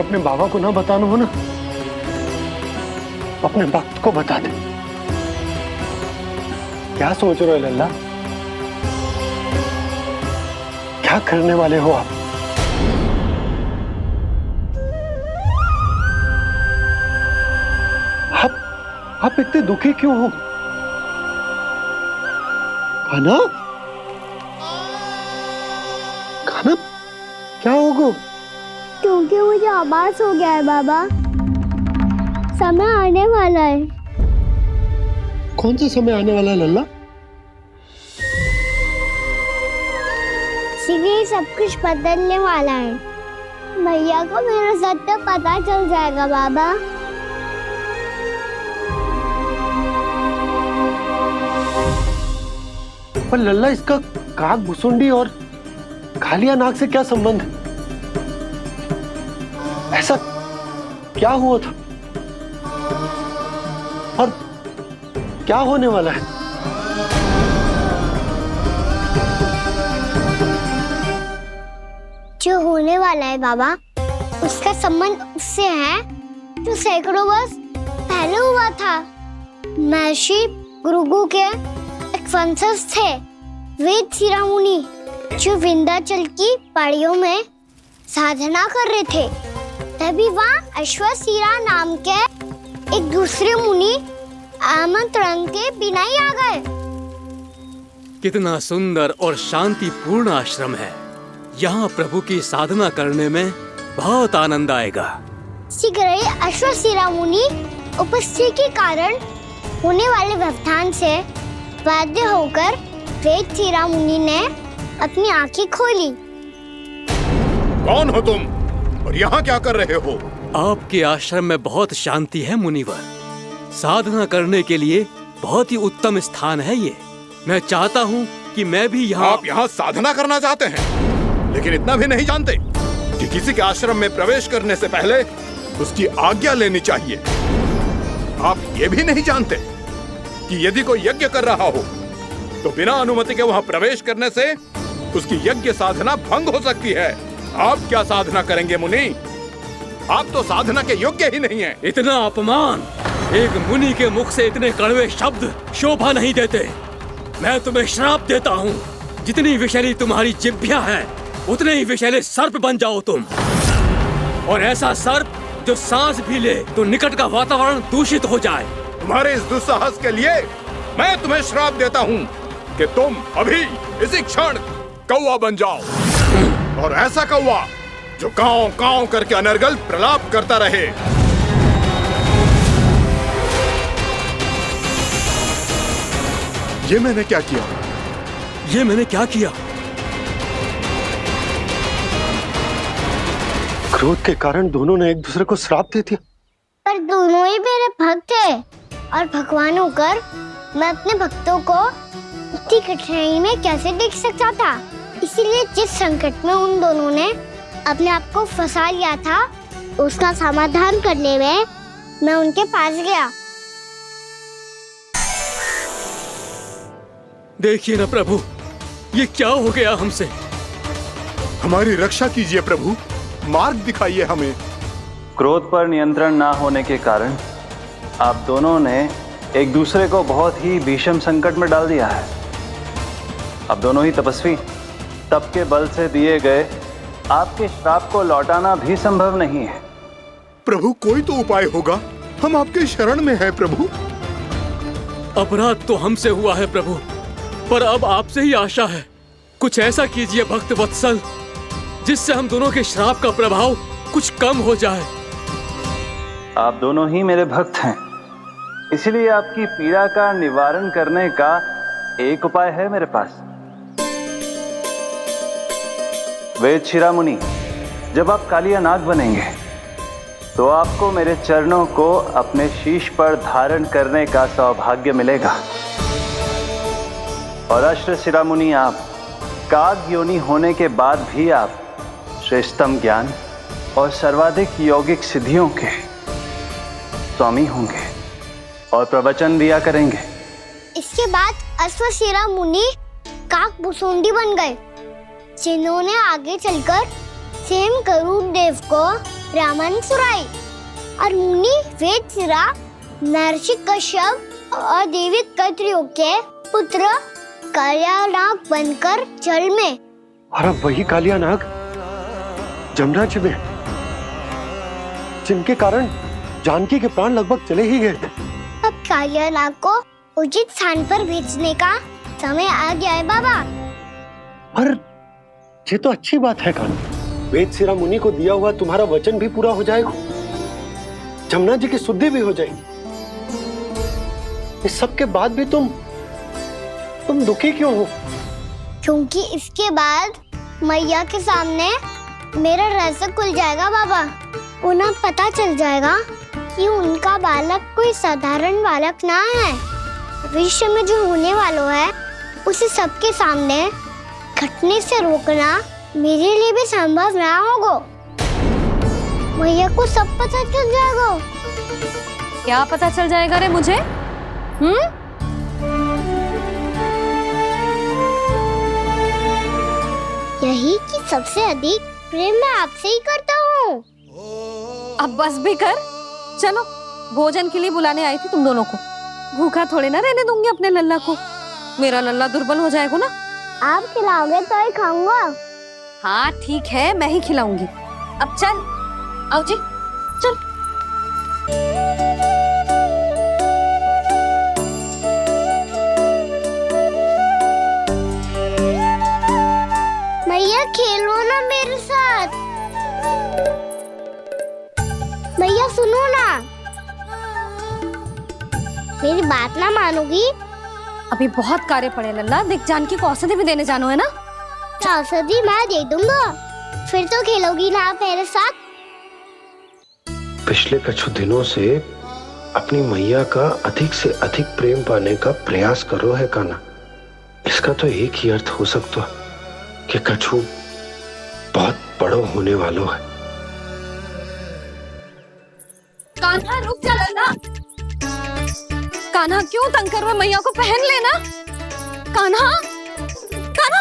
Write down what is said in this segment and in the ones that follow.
अपने बाबा को ना बताना हो ना, अपने भक्त को बता दे। क्या सोच रहे हो लल्ला? क्या करने वाले हो आप? आप इतने दुखी क्यों हो? खाना खाना क्या होगा? क्योंकि मुझे आभास हो गया है बाबा, समय आने वाला है। कौन सा समय आने वाला है लल्ला? इसीलिए सब कुछ बदलने वाला है। भैया को मेरा सत्य पता चल जाएगा बाबा। पर लल्ला, इसका काक भुसुंडी और खालिया नाक से क्या संबंध है? ऐसा क्या हुआ था और क्या होने वाला है? जो होने वाला है बाबा, उसका संबंध उससे है जो सैकड़ों वर्ष पहले हुआ था। महर्षि भृगु के एक वंशज थे वेद शिरोमुनि, जो विंध्याचल की पहाड़ियों में साधना कर रहे थे। तभी वहाँ अश्वशिरा नाम के एक दूसरे मुनि आमंत्रण के बिना ही आ गए। कितना सुंदर और शांतिपूर्ण आश्रम है। यहाँ प्रभु की साधना करने में बहुत आनंद आएगा। शीघ्र ही अश्वशिरा मुनि उपस्थिति के कारण होने वाले व्यवधान से बाध्य होकर वेद शिरोमुनि ने अपनी आंखें खोली। कौन हो तुम और यहाँ क्या कर रहे हो? आपके आश्रम में बहुत शांति है मुनिवर। साधना करने के लिए बहुत ही उत्तम स्थान है ये। मैं चाहता हूँ कि मैं भी यहाँ। आप यहाँ साधना करना चाहते हैं, लेकिन इतना भी नहीं जानते कि किसी के आश्रम में प्रवेश करने से पहले उसकी आज्ञा लेनी चाहिए। आप ये भी नहीं जानते कि यदि कोई यज्ञ कर रहा हो तो बिना अनुमति के वहाँ प्रवेश करने से उसकी यज्ञ साधना भंग हो सकती है। आप क्या साधना करेंगे मुनि? आप तो साधना के योग्य ही नहीं हैं। इतना अपमान! एक मुनि के मुख से इतने कड़वे शब्द शोभा नहीं देते। मैं तुम्हें श्राप देता हूँ, जितनी विषैली तुम्हारी जिह्वा है उतने ही विषैले सर्प बन जाओ तुम। और ऐसा सर्प जो सांस भी ले तो निकट का वातावरण दूषित हो जाए। तुम्हारे इस दुस्साहस के लिए मैं तुम्हें श्राप देता हूँ कि तुम अभी इसी क्षण कौवा बन जाओ, और ऐसा कौवा जो कांव कांव करके अनर्गल प्रलाप करता रहे। ये मैंने क्या किया? ये मैंने क्या किया? क्रोध के कारण दोनों ने एक दूसरे को श्राप दे दिया। पर दोनों ही मेरे भक्त हैं, और भगवान होकर मैं अपने भक्तों को इतनी कठिनाई में कैसे देख सकता था। इसीलिए जिस संकट में उन दोनों ने अपने आप को फंसा लिया था, उसका समाधान करने में मैं उनके पास गया। देखिए ना प्रभु, ये क्या हो गया हमसे। हमारी रक्षा कीजिए प्रभु, मार्ग दिखाइए हमें। क्रोध पर नियंत्रण ना होने के कारण आप दोनों ने एक दूसरे को बहुत ही भीषण संकट में डाल दिया है। अब दोनों ही तपस्वी, तप के बल से दिए गए आपके श्राप को लौटाना भी संभव नहीं है। प्रभु कोई तो उपाय होगा, हम आपके शरण में हैं प्रभु। अपराध तो हमसे हुआ है प्रभु, पर अब आपसे ही आशा है। कुछ ऐसा कीजिए भक्त वत्सल, जिससे हम दोनों के श्राप का प्रभाव कुछ कम हो जाए। आप दोनों ही मेरे भक्त हैं, इसलिए आपकी पीड़ा का निवारण करने का एक उपाय है मेरे पास। वेद शिरोमुनि, जब आप कालिया नाग बनेंगे तो आपको मेरे चरणों को अपने शीश पर धारण करने का सौभाग्य मिलेगा। और अश्व शिरोमुनि, आप काग योनि होने के बाद भी आप श्रेष्ठतम ज्ञान और सर्वाधिक यौगिक सिद्धियों के स्वामी होंगे और प्रवचन दिया करेंगे। इसके बाद अश्वशिरा मुनि काक बन गए, जिन्होंने आगे चलकर स्वयं गरुड़ देव को ब्राह्मण सुराई और मुनि वेदसिरा महर्षि कश्यप और देवी कत्रियों के पुत्र कालियानाग बनकर जल में। और अब वही कालियानाग जमराज में, जिनके कारण जानकी के प्राण लगभग चले ही गए थे। अब कालियानाग को उचित स्थान पर भेजने का समय आ गया है बाबा। पर ये तो अच्छी बात है कान, वेदसिरा मुनि को दिया हुआ तुम्हारा वचन भी पूरा हो जाएगा, जमुना जी की शुद्धि भी हो जाएगी। इस सब के बाद भी तुम दुखी क्यों हो? क्योंकि इसके बाद मैया के सामने मेरा रहस्य खुल जाएगा बाबा। उन्हें पता चल जाएगा कि उनका बालक कोई साधारण बालक ना है। भविष्य में जो होने वाला है उसे सबके सामने घटने से रोकना मेरे लिए भी संभव ना होगा। मैया को सब पता चल जाएगा। क्या पता चल जाएगा रे मुझे? यही कि सबसे अधिक प्रेम मैं आपसे ही करता हूँ। अब बस भी कर, चलो भोजन के लिए बुलाने आई थी तुम दोनों को। भूखा थोड़े ना रहने दूंगी अपने लल्ला को, मेरा लल्ला दुर्बल हो जाएगा ना। आप खिलाओगे तो ही खाऊंगा। हाँ ठीक है, मैं ही खिलाऊंगी। अब चल, आओ जी, चल। मैया खेलो ना मेरे साथ। मैया सुनो ना, मेरी बात ना मानोगी? अभी बहुत कार्य पड़े लल्ला, देख जानकी को औषधि भी देने जानो है ना। औषधि मैं दे दूंगा, फिर तो खेलोगी ना आप मेरे साथ। पिछले कुछ दिनों से अपनी मैया का अधिक से अधिक प्रेम पाने का प्रयास करो है कान्हा। इसका तो एक ही अर्थ हो सकता कि कछु बहुत बड़ो होने वालों है। कान्हा रुक जा लल्ला। कान्हा क्यों तंग कर रहा है? मैया को पहन लेना। कान्हा, कान्हा,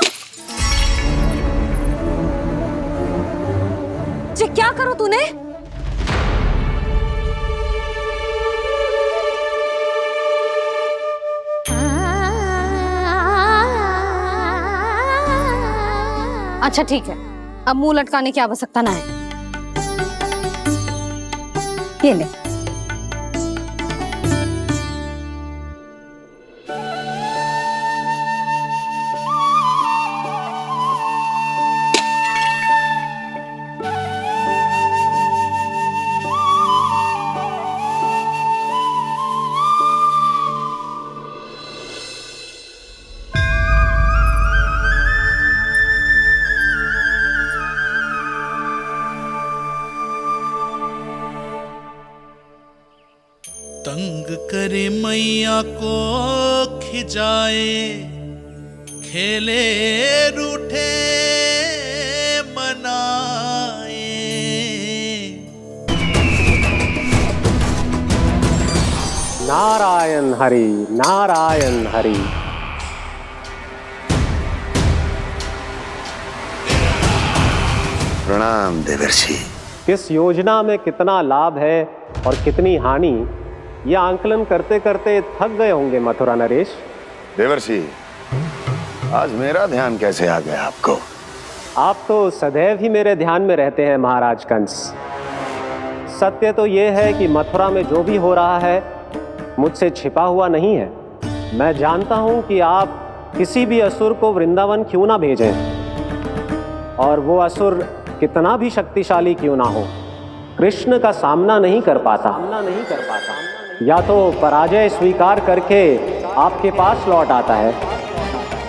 ये क्या करो तूने? अच्छा ठीक है, अब मुंह लटकाने की आवश्यकता ना है। ये ले। तंग करे मैया को खिजाए, खेले रूठे मनाए। नारायण हरि, नारायण हरि। प्रणाम देवर्षि। किस योजना में कितना लाभ है और कितनी हानि, ये आंकलन करते करते थक गए होंगे मथुरा नरेश। देवर्षि, आज मेरा ध्यान कैसे आ गया आपको? आप तो सदैव ही मेरे ध्यान में रहते हैं महाराज कंस। सत्य तो ये है कि मथुरा में जो भी हो रहा है मुझसे छिपा हुआ नहीं है। मैं जानता हूं कि आप किसी भी असुर को वृंदावन क्यों ना भेजें, और वो असुर कितना भी शक्तिशाली क्यों ना हो, कृष्ण का सामना नहीं कर पाता। या तो पराजय स्वीकार करके आपके पास लौट आता है,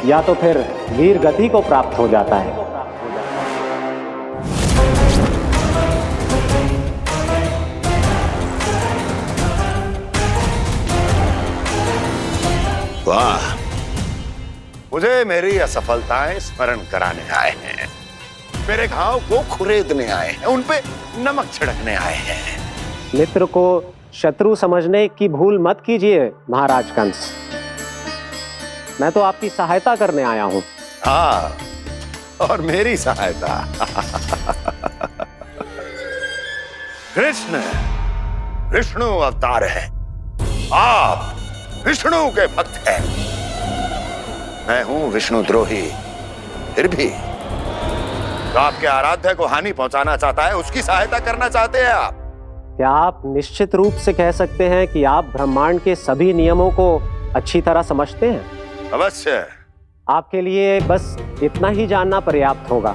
या तो फिर वीर गति को प्राप्त हो जाता है। वाह, मुझे मेरी असफलताएं स्मरण कराने आए हैं, मेरे घाव को खुरेदने आए हैं, उन पे नमक छिड़कने आए हैं। मित्र को शत्रु समझने की भूल मत कीजिए महाराज कंस। मैं तो आपकी सहायता करने आया हूं। हाँ, और मेरी सहायता। कृष्ण विष्णु अवतार है, आप विष्णु के भक्त हैं। मैं हूं विष्णु द्रोही, फिर भी तो आपके आराध्य को हानि पहुंचाना चाहता है, उसकी सहायता करना चाहते हैं आप। क्या आप निश्चित रूप से कह सकते हैं कि आप ब्रह्मांड के सभी नियमों को अच्छी तरह समझते हैं? अवश्य। आपके लिए बस इतना ही जानना पर्याप्त होगा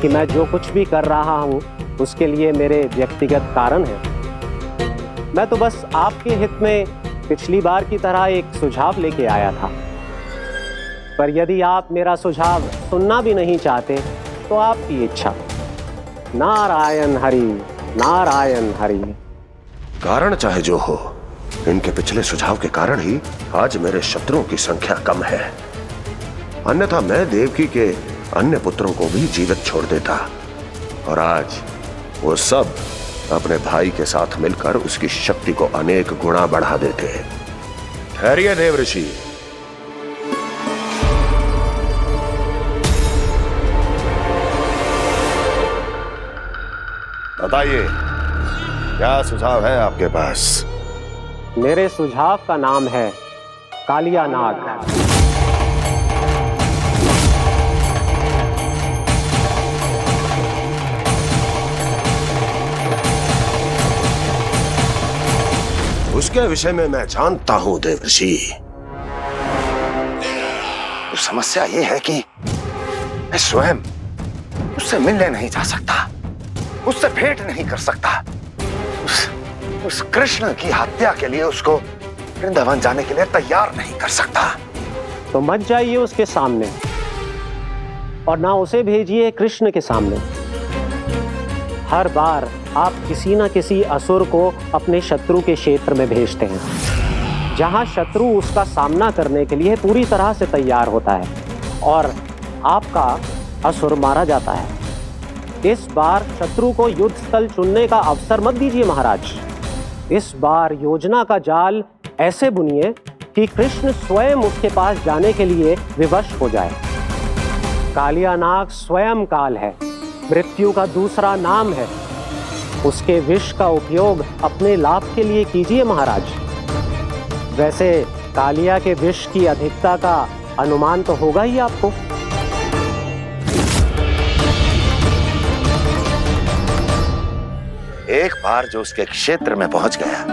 कि मैं जो कुछ भी कर रहा हूं उसके लिए मेरे व्यक्तिगत कारण हैं। मैं तो बस आपके हित में पिछली बार की तरह एक सुझाव लेके आया था, पर यदि आप मेरा सुझाव सुनना भी नहीं चाहते तो आपकी इच्छा। नारायण हरि, नारायण हरि। कारण चाहे जो हो, इनके पिछले सुझाव के कारण ही आज मेरे शत्रुओं की संख्या कम है। अन्यथा मैं देवकी के अन्य पुत्रों को भी जीवित छोड़ देता, और आज वो सब अपने भाई के साथ मिलकर उसकी शक्ति को अनेक गुणा बढ़ा देते। ठहरिए देवऋषि। बताइए, क्या सुझाव है आपके पास? मेरे सुझाव का नाम है कालिया नाग। उसके विषय में मैं जानता हूं देवऋषि। तो समस्या ये है कि मैं स्वयं उससे मिलने नहीं जा सकता, उससे भेंट नहीं कर सकता। उस कृष्ण की हत्या के लिए उसको वृंदावन जाने के लिए तैयार नहीं कर सकता। तो मत जाइए उसके सामने, और ना उसे भेजिए कृष्ण के सामने। हर बार आप किसी न किसी असुर को अपने शत्रु के क्षेत्र में भेजते हैं, जहां शत्रु उसका सामना करने के लिए पूरी तरह से तैयार होता है और आपका असुर मारा जाता है। इस बार शत्रु को युद्ध स्थल चुनने का अवसर मत दीजिए महाराज। इस बार योजना का जाल ऐसे बुनिए कि कृष्ण स्वयं उसके पास जाने के लिए विवश हो जाए। कालिया नाग स्वयं काल है, मृत्यु का दूसरा नाम है। उसके विष का उपयोग अपने लाभ के लिए कीजिए महाराज। वैसे कालिया के विष की अधिकता का अनुमान तो होगा ही आपको। एक बार जो उसके क्षेत्र में पहुंच गया,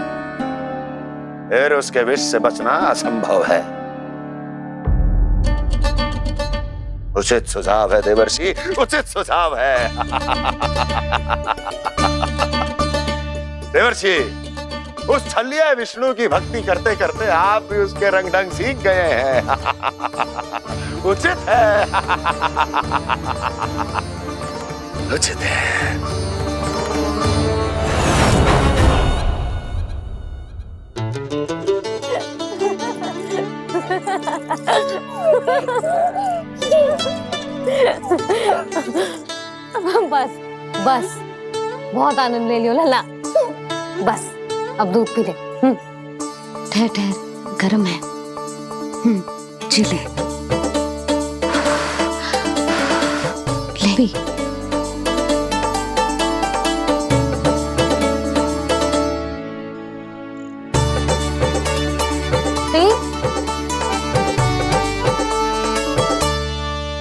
फिर उसके विष से बचना असंभव है। उचित सुझाव है देवर्षि, उचित सुझाव है। देवर्षि, उस छलिया विष्णु की भक्ति करते करते आप भी उसके रंग ढंग सीख गए हैं। उचित है, उचित है। बस बस, बहुत आनंद ले लियो लल्ला। बस अब दूध पी ले। ठहर ठहर, गर्म है। जी ले पी।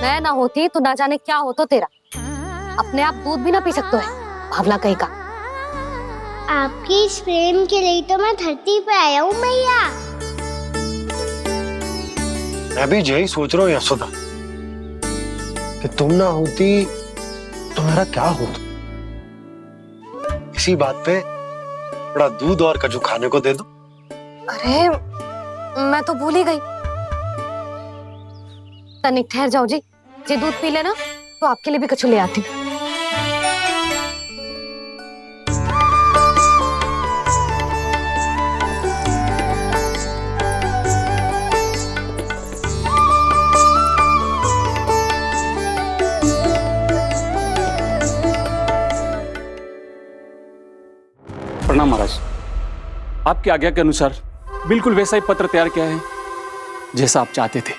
मैं ना होती तो ना जाने क्या हो तो तेरा। अपने आप दूध भी ना पी सकते है, भावला कहीं का। आपकी इस प्रेम के लिए तो मैं धरती पे आया हूँ मैया। मैं भी यही सोच रहा हूँ यशोदा कि तुम ना होती तो मेरा क्या होता। इसी बात पे थोड़ा दूध और कजू खाने को दे दो। अरे मैं तो भूल ही गई। तनिक ठहर जाओ जी, जी दूध पी लेना तो आपके लिए भी कछु ले आती। प्रणाम महाराज। आपकी आज्ञा के अनुसार बिल्कुल वैसा ही पत्र तैयार किया है जैसा आप चाहते थे।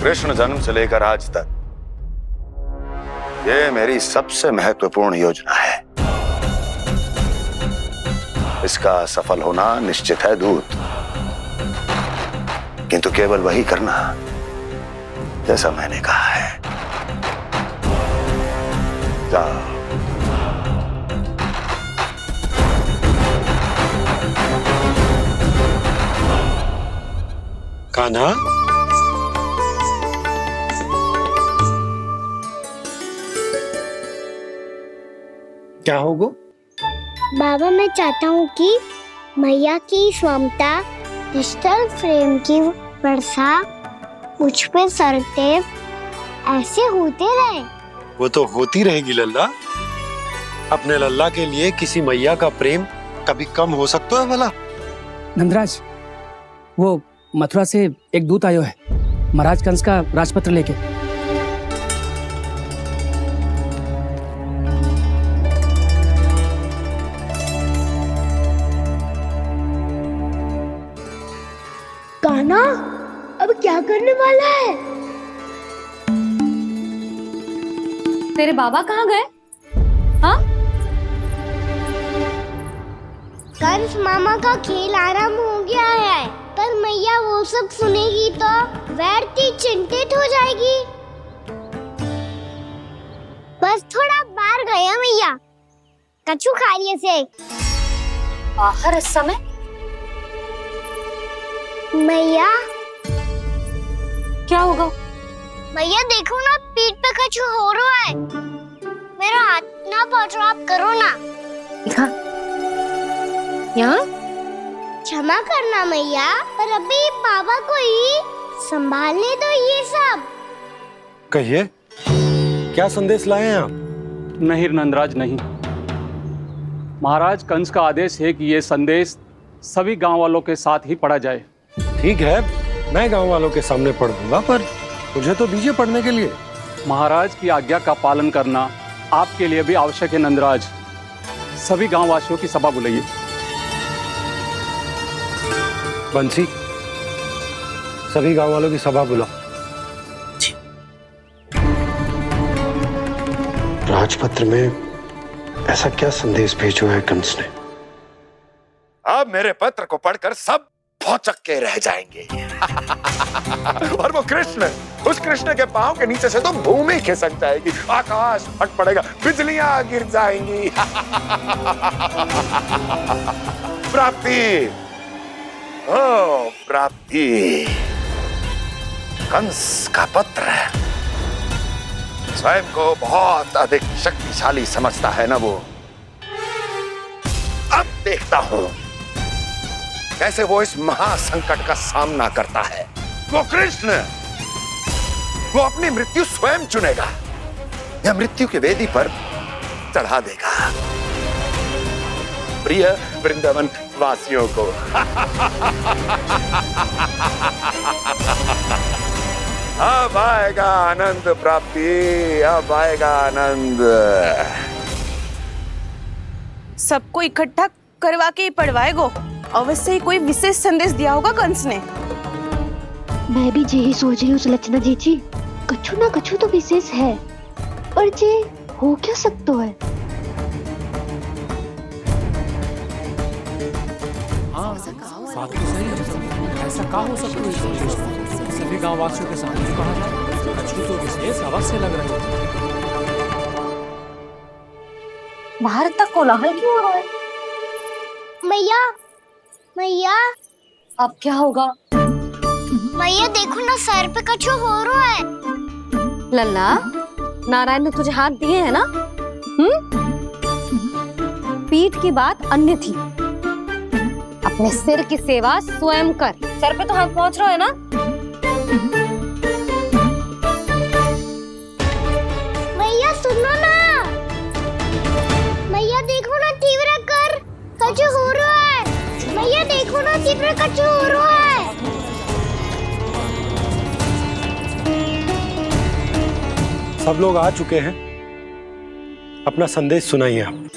कृष्ण जन्म से लेकर आज तक ये मेरी सबसे महत्वपूर्ण योजना है। इसका सफल होना निश्चित है दूत, किंतु केवल वही करना जैसा मैंने कहा है। जाओ। कान्हा, क्या होगा? बाबा, मैं चाहता हूँ कि मैया की स्वमता क्रिस्टल फ्रेम की वर्षा मुझ पे सरते ऐसे होते रहे। वो तो होती रहेगी लल्ला। अपने लल्ला के लिए किसी मैया का प्रेम कभी कम हो सकता है भला? नंदराज, वो मथुरा से एक दूत आयो है महाराज कंस का राजपत्र लेके। कान्हा, अब क्या करने वाला है? तेरे बाबा कहाँ गए? हाँ? कंस मामा का खेल आरंभ हो गया है, पर मैया वो सब सुनेगी तो व्यर्थ चिंतित हो जाएगी। बस थोड़ा बाहर गया मैया, कछु खा लिया से। बाहर इस समय? मैया, क्या होगा? मैया देखो ना, पीठ पे कछु हो रहा है। मेरा हाथ ना पकड़ो, आप करो ना। दिखा। यहाँ? क्षमा करना मैया, पर अभी बाबा को ही संभालने दो ये सब। कहिए, क्या संदेश लाए हैं आप? नहीं नंदराज, नहीं। महाराज कंस का आदेश है कि ये संदेश सभी गांव वालों के साथ ही पढ़ा जाए। ठीक है, मैं गांव वालों के सामने पढ़ दूंगा, पर मुझे तो दीजिए पढ़ने के लिए। महाराज की आज्ञा का पालन करना आपके लिए भी आवश्यक है नंदराज। सभी गांव वासियों की सभा बुलाइए। बंसी, सभी गांव वालों की सभा बुलाओ। राजपत्र में ऐसा क्या संदेश भेजो है कंस ने? अब मेरे पत्र को पढ़कर सब भौचक के रह जाएंगे। और वो कृष्ण, उस कृष्ण के पांव के नीचे से तो भूमि खिसक जाएगी, आकाश फट पड़ेगा, बिजलियां गिर जाएंगी। प्राप्ति, ओ प्राप्ति, कंस का पत्र। स्वयं को बहुत अधिक शक्तिशाली समझता है ना वो। अब देखता हूं कैसे वो इस महासंकट का सामना करता है। वो कृष्ण, वो अपनी मृत्यु स्वयं चुनेगा या मृत्यु की वेदी पर चढ़ा देगा प्रिय वृंदावन वासियों को। अब आएगा आनंद प्राप्ति, अब आएगा आनंद। सबको इकट्ठा करवा के ही पढ़वाएगो। अवश्य ही कोई विशेष संदेश दिया होगा कंस ने। मैं भी यही सोच रही हूँ सुलक्षणा जीजी, कछु ना कछु तो विशेष है, पर जे हो क्या सकता है? हाँ, बात तो सही है। ऐसा क्या हो सकता है? सभी गांव वासियों के सामने कहा जाए, कछु तो विशेष अवश्य लग रहे हैं। बाहर तक कोलाहल क्यों हो रहा है? मैया, मैया, अब क्या होगा? मैया देखो ना, सर पे कछु हो रहा है। लल्ला, नारायण ने तुझे हाथ दिए हैं ना? पीठ की बात अन्य थी। अपने सिर की सेवा स्वयं कर। सर पे तो हाथ पहुंच रहा है ना? मैया सुनो ना, मैया देखो ना, तीव्र कर कछु हो रहा है। मैया देखो ना, तीव्र कछु हो रहा है। सब लोग आ चुके हैं, अपना संदेश सुनाइए आप।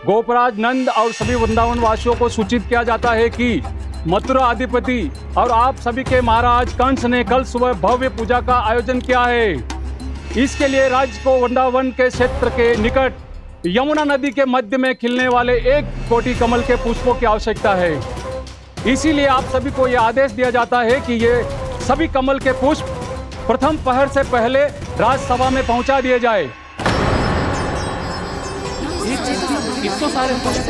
गोपराज नंद और सभी वृंदावन वासियों को सूचित किया जाता है कि मथुरा अधिपति और आप सभी के महाराज कंस ने कल सुबह भव्य पूजा का आयोजन किया है। इसके लिए राज्य को वृंदावन के क्षेत्र के निकट यमुना नदी के मध्य में खिलने वाले 1 कोटि कमल के पुष्पों की आवश्यकता है। इसीलिए आप सभी को यह आदेश दिया जाता है कि ये सभी कमल के पुष्प प्रथम पहर से पहले राजसभा में पहुंचा दिए जाए। इतने सारे पुष्प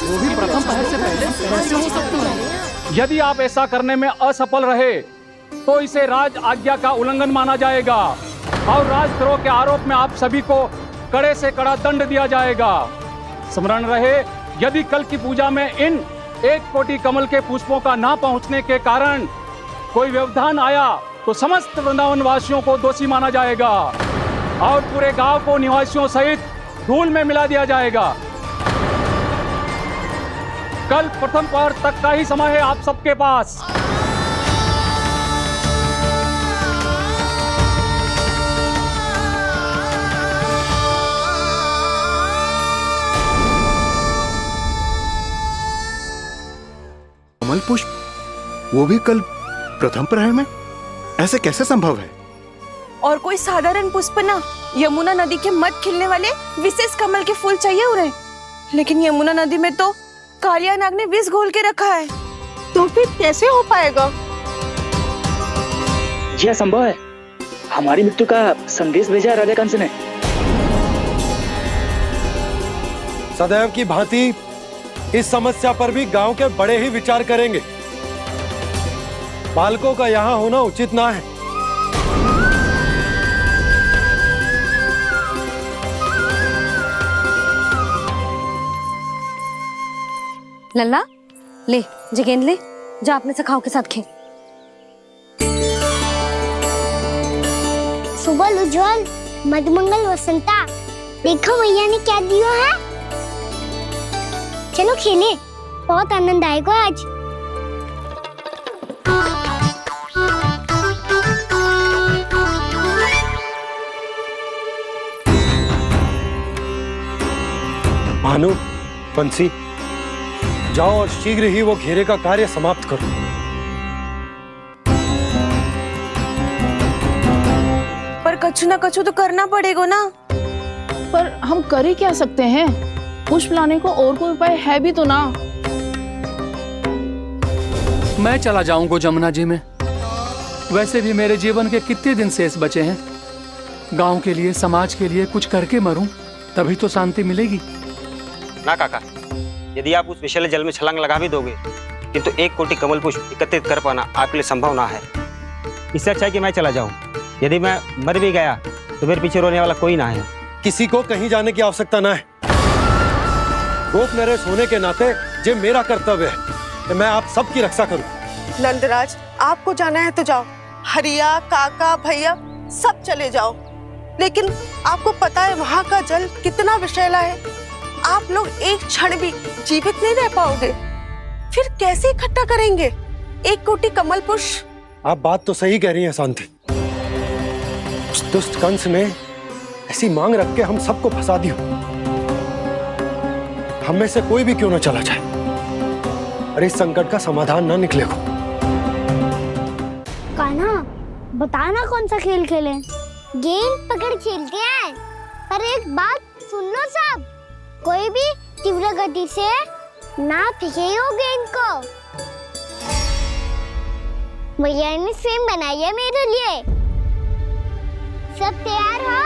वो भी प्रथम पहर से पहले कैसे हो सकते हैं? यदि आप ऐसा करने में असफल रहे तो इसे राज आज्ञा का उल्लंघन माना जाएगा और राजद्रोह के आरोप में आप सभी को कड़े से कड़ा दंड दिया जाएगा। स्मरण रहे, यदि कल की पूजा में इन 1 कोटि कमल के पुष्पों का ना पहुंचने के कारण कोई व्यवधान आया तो समस्त वृंदावन वासियों को दोषी माना जाएगा और पूरे गांव को निवासियों सहित धूल में मिला दिया जाएगा। कल प्रथम पहर तक का ही समय है आप सबके पास। कमल पुष्प, वो भी कल प्रथम प्रहर में? ऐसे कैसे संभव है? और कोई साधारण पुष्प ना, यमुना नदी के मध्य खिलने वाले विशेष कमल के फूल चाहिए उन्हें। लेकिन यमुना नदी में तो कालिया नाग ने विष घोल के रखा है, तो फिर कैसे हो पाएगा? यह संभव है। हमारी मृत्यु का संदेश भेजा राजा कंस ने। सदैव की भांति इस समस्या पर भी गांव के बड़े ही विचार करेंगे। बालकों का यहाँ होना उचित ना है। लल्ला ले, जे गेंद ले, जा अपने सखाओं के साथ खेल। सुबह उज्जवल, मधुमंगल वसंता, देखो भैया ने क्या दिया है। चलो खेले, बहुत आनंद आएगा आज। भानु, बंसी, जाओ और शीघ्र ही वो घेरे का कार्य समाप्त करो। पर कछु ना कछु तो करना पड़ेगा ना। पर हम कर ही क्या सकते हैं? पुष्प लाने को और कोई उपाय है भी तो ना। मैं चला जाऊंगा जमुना जी में। वैसे भी मेरे जीवन के कितने दिन शेष बचे हैं। गांव के लिए, समाज के लिए कुछ करके मरूं, तभी तो शांति मिलेगी। ना काका, यदि आप उस विषैले जल में छलांग लगा भी दोगे, किंतु 1 कोटि कमल पुष्प एकत्रित कर पाना आपके लिए संभव ना है। इससे अच्छा है कि मैं चला जाऊं। यदि मैं मर भी गया तो मेरे पीछे रोने वाला कोई ना है। किसी को कहीं जाने की आवश्यकता ना है। गोप नरेश होने के नाते ये मेरा कर्तव्य है कि मैं आप सबकी रक्षा करूं। नंदराज, आपको जाना है तो जाओ। हरिया, काका, भैया सब चले जाओ। लेकिन आपको पता है वहाँ का जल कितना विषैला है। आप लोग एक क्षण भी जीवित नहीं रह पाओगे। फिर कैसे इकट्ठा करेंगे 1 कोटि कमल पुष्प? आप बात तो सही कह रही हैं शांति। उस दुष्ट कंस ने ऐसी मांग रख के हम सबको फंसा दिया। हम में से कोई भी क्यों ना चला जाए और इस संकट का समाधान ना निकले को। कान्हा, बताना कौन सा खेल खेलें? गेंद पकड़ खेलते हैं। पर एक बात सुन लो सब, कोई भी तीव्र गति से ना फेंकेगा गेंद को। भैया ने फ्रेम बनाई है मेरे लिए। सब तैयार हो?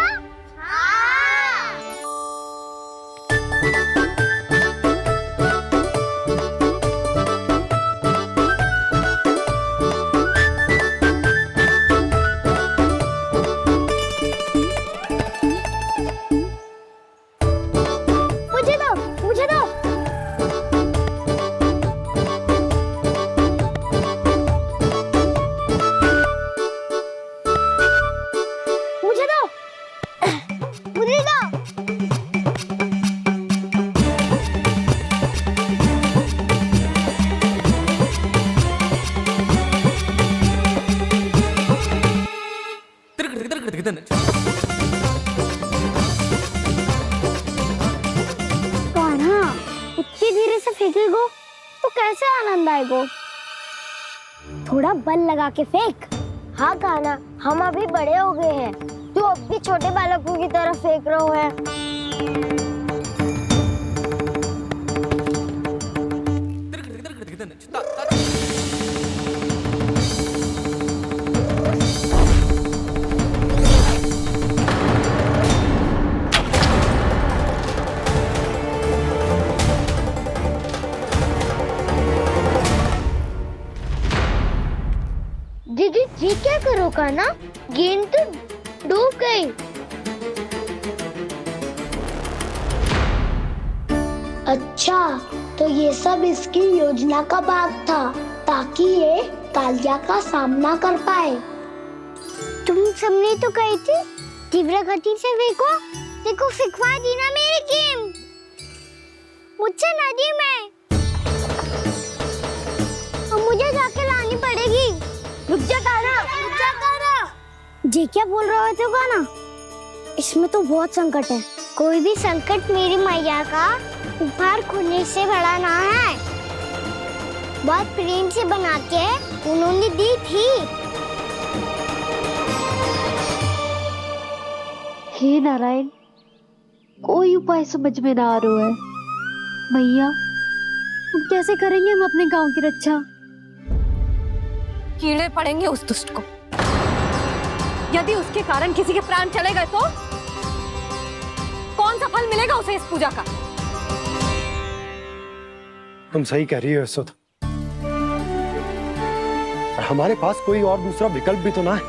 मुझे दो। कान्हा, इतनी धीरे से फेंकेगो तो कैसे आनंद आएगा? थोड़ा बल लगा के फेंक। हाँ कान्हा, हम अभी बड़े हो गए हैं, तू अब भी छोटे बालकों की तरह फेंक रहा है। दीदी जी क्या करो कान्हा, गेंद तो डूब गई। अच्छा, तो ये सब इसकी योजना का भाग था ताकि ये कालिया का सामना कर पाए। तुम सबने तो कही थी तीव्र गति से फेंको, देखो सिखवा दी ना मेरी गेम। मुझसे नदी में अब मुझे जाके लानी पड़ेगी। रुक जा कान्हा, रुक जा कान्हा। जी क्या बोल रहे थे कान्हा? इसमें तो बहुत संकट है। कोई भी संकट मेरी मैया का उपहार खोने से बड़ा ना है। बहुत प्रेम से बना के उन्होंने दी थी। हे नारायण, कोई उपाय समझ में ना आ रहा है। मैया, अब कैसे करेंगे हम अपने गांव की रक्षा? कीड़े पड़ेंगे उस दुष्ट को। यदि उसके कारण किसी के प्राण चले गए तो कौन सा फल मिलेगा उसे इस पूजा का? तुम सही कह रही हो यशोदा। हमारे पास कोई और दूसरा विकल्प भी तो ना है।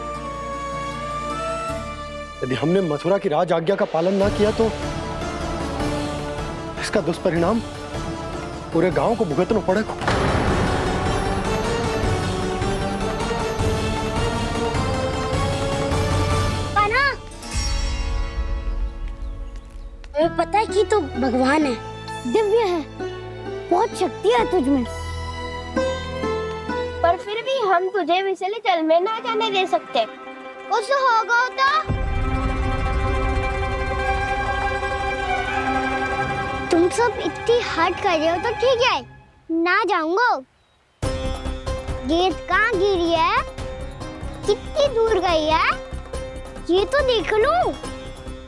यदि हमने मथुरा की राज आज्ञा का पालन ना किया तो इसका दुष्परिणाम पूरे गांव को भुगतना पड़ेगा। हमें पता है कि तू भगवान है, दिव्य है, बहुत शक्ति है तुझ में, पर फिर भी हम तुझे विषैले जल में ना जाने दे सकते। कुछ होगा तो तुम सब इतनी हट कर रहे हो तो ठीक है, ना जाऊंगा। गेंद कहाँ गिरी है, कितनी दूर गई है, ये तो देख लूं,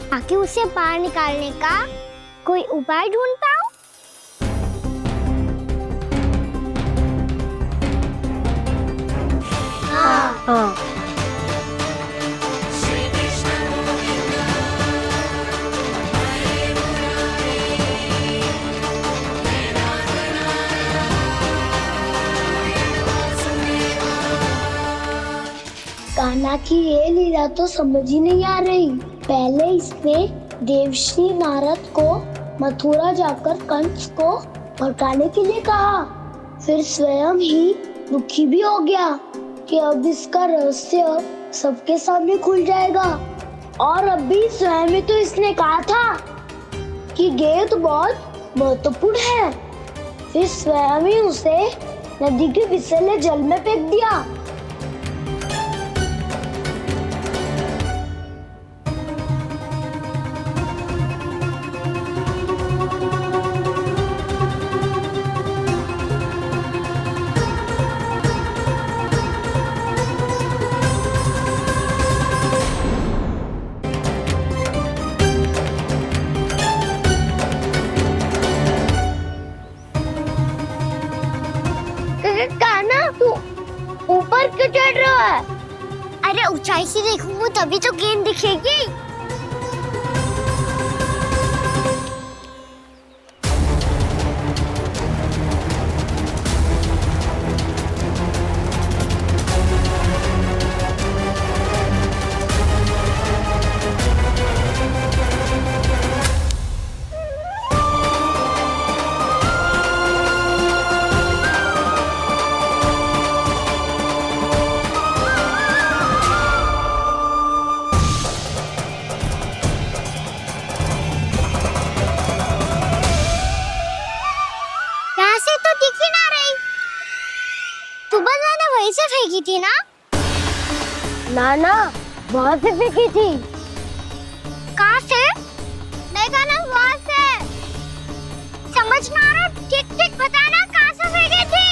ताकि उसे बाहर निकालने का कोई उपाय ढूंढ पाऊं। हाँ। कान्हा की ये लीला तो समझ ही नहीं आ रही। पहले इसने देवश्री नारद को मथुरा जाकर कंस को भड़काने के लिए कहा, फिर स्वयं ही दुखी भी हो गया कि अब इसका रहस्य सबके सामने खुल जाएगा। और अभी स्वयं ही तो इसने कहा था कि गेंद बहुत महत्वपूर्ण है, फिर स्वयं ही उसे नदी के विषैले जल में फेंक दिया। ऊपर क्यों चढ़ रहा है? अरे ऊंचाई से देखूंगा तभी तो गेंद दिखेगी। से फेंकी थी ना? ना वहाँ से फेंकी थी। कहाँ से? देखा ना वहाँ से। समझ ना आ रहा, ठीक बताना कहाँ से फेंकी थी?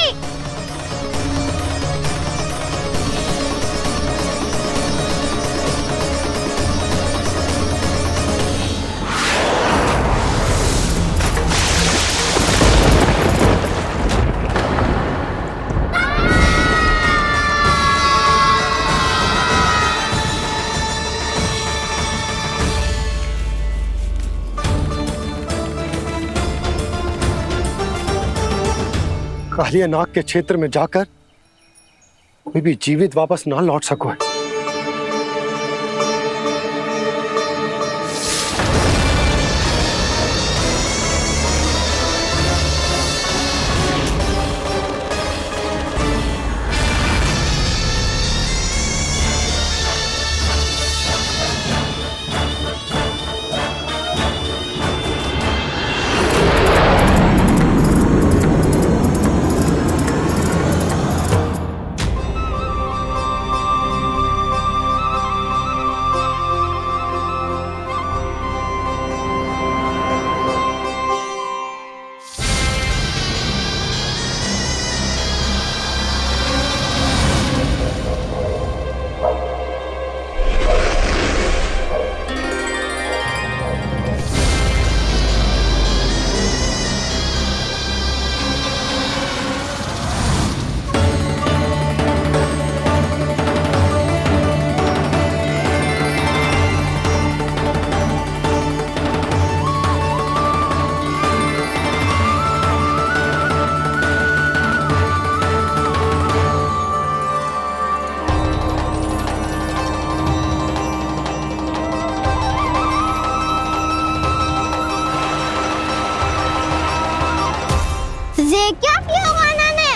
कालिया नाग के क्षेत्र में जाकर कोई भी जीवित वापस ना लौट सको। ये क्या किया माना ने?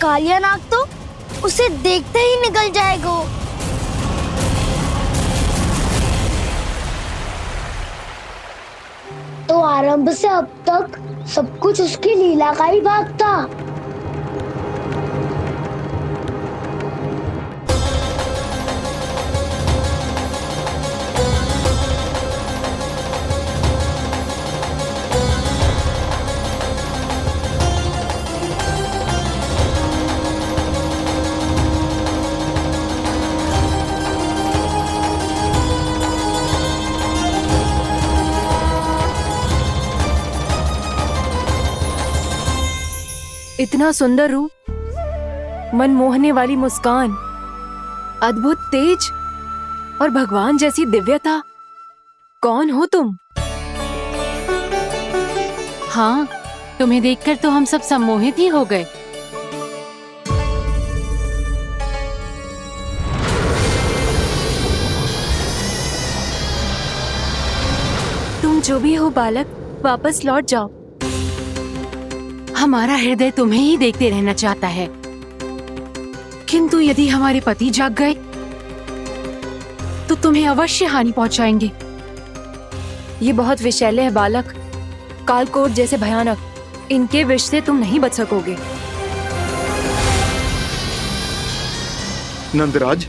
कालिया नाग तो उसे देखते ही निकल जाएगा। तो आरंभ से अब तक सब कुछ उसकी लीला का ही भाग था। इतना सुंदर रूप, मन मोहने वाली मुस्कान, अद्भुत तेज और भगवान जैसी दिव्यता। कौन हो तुम? हाँ, तुम्हें देखकर तो हम सब सम्मोहित ही हो गए। तुम जो भी हो बालक, वापस लौट जाओ। हमारा हृदय तुम्हें ही देखते रहना चाहता है, किंतु यदि हमारे पति जाग गए तो तुम्हें अवश्य हानि पहुंचाएंगे। ये बहुत विषैले है बालक, कालकोट जैसे भयानक। इनके विष से तुम नहीं बच सकोगे। नंदराज,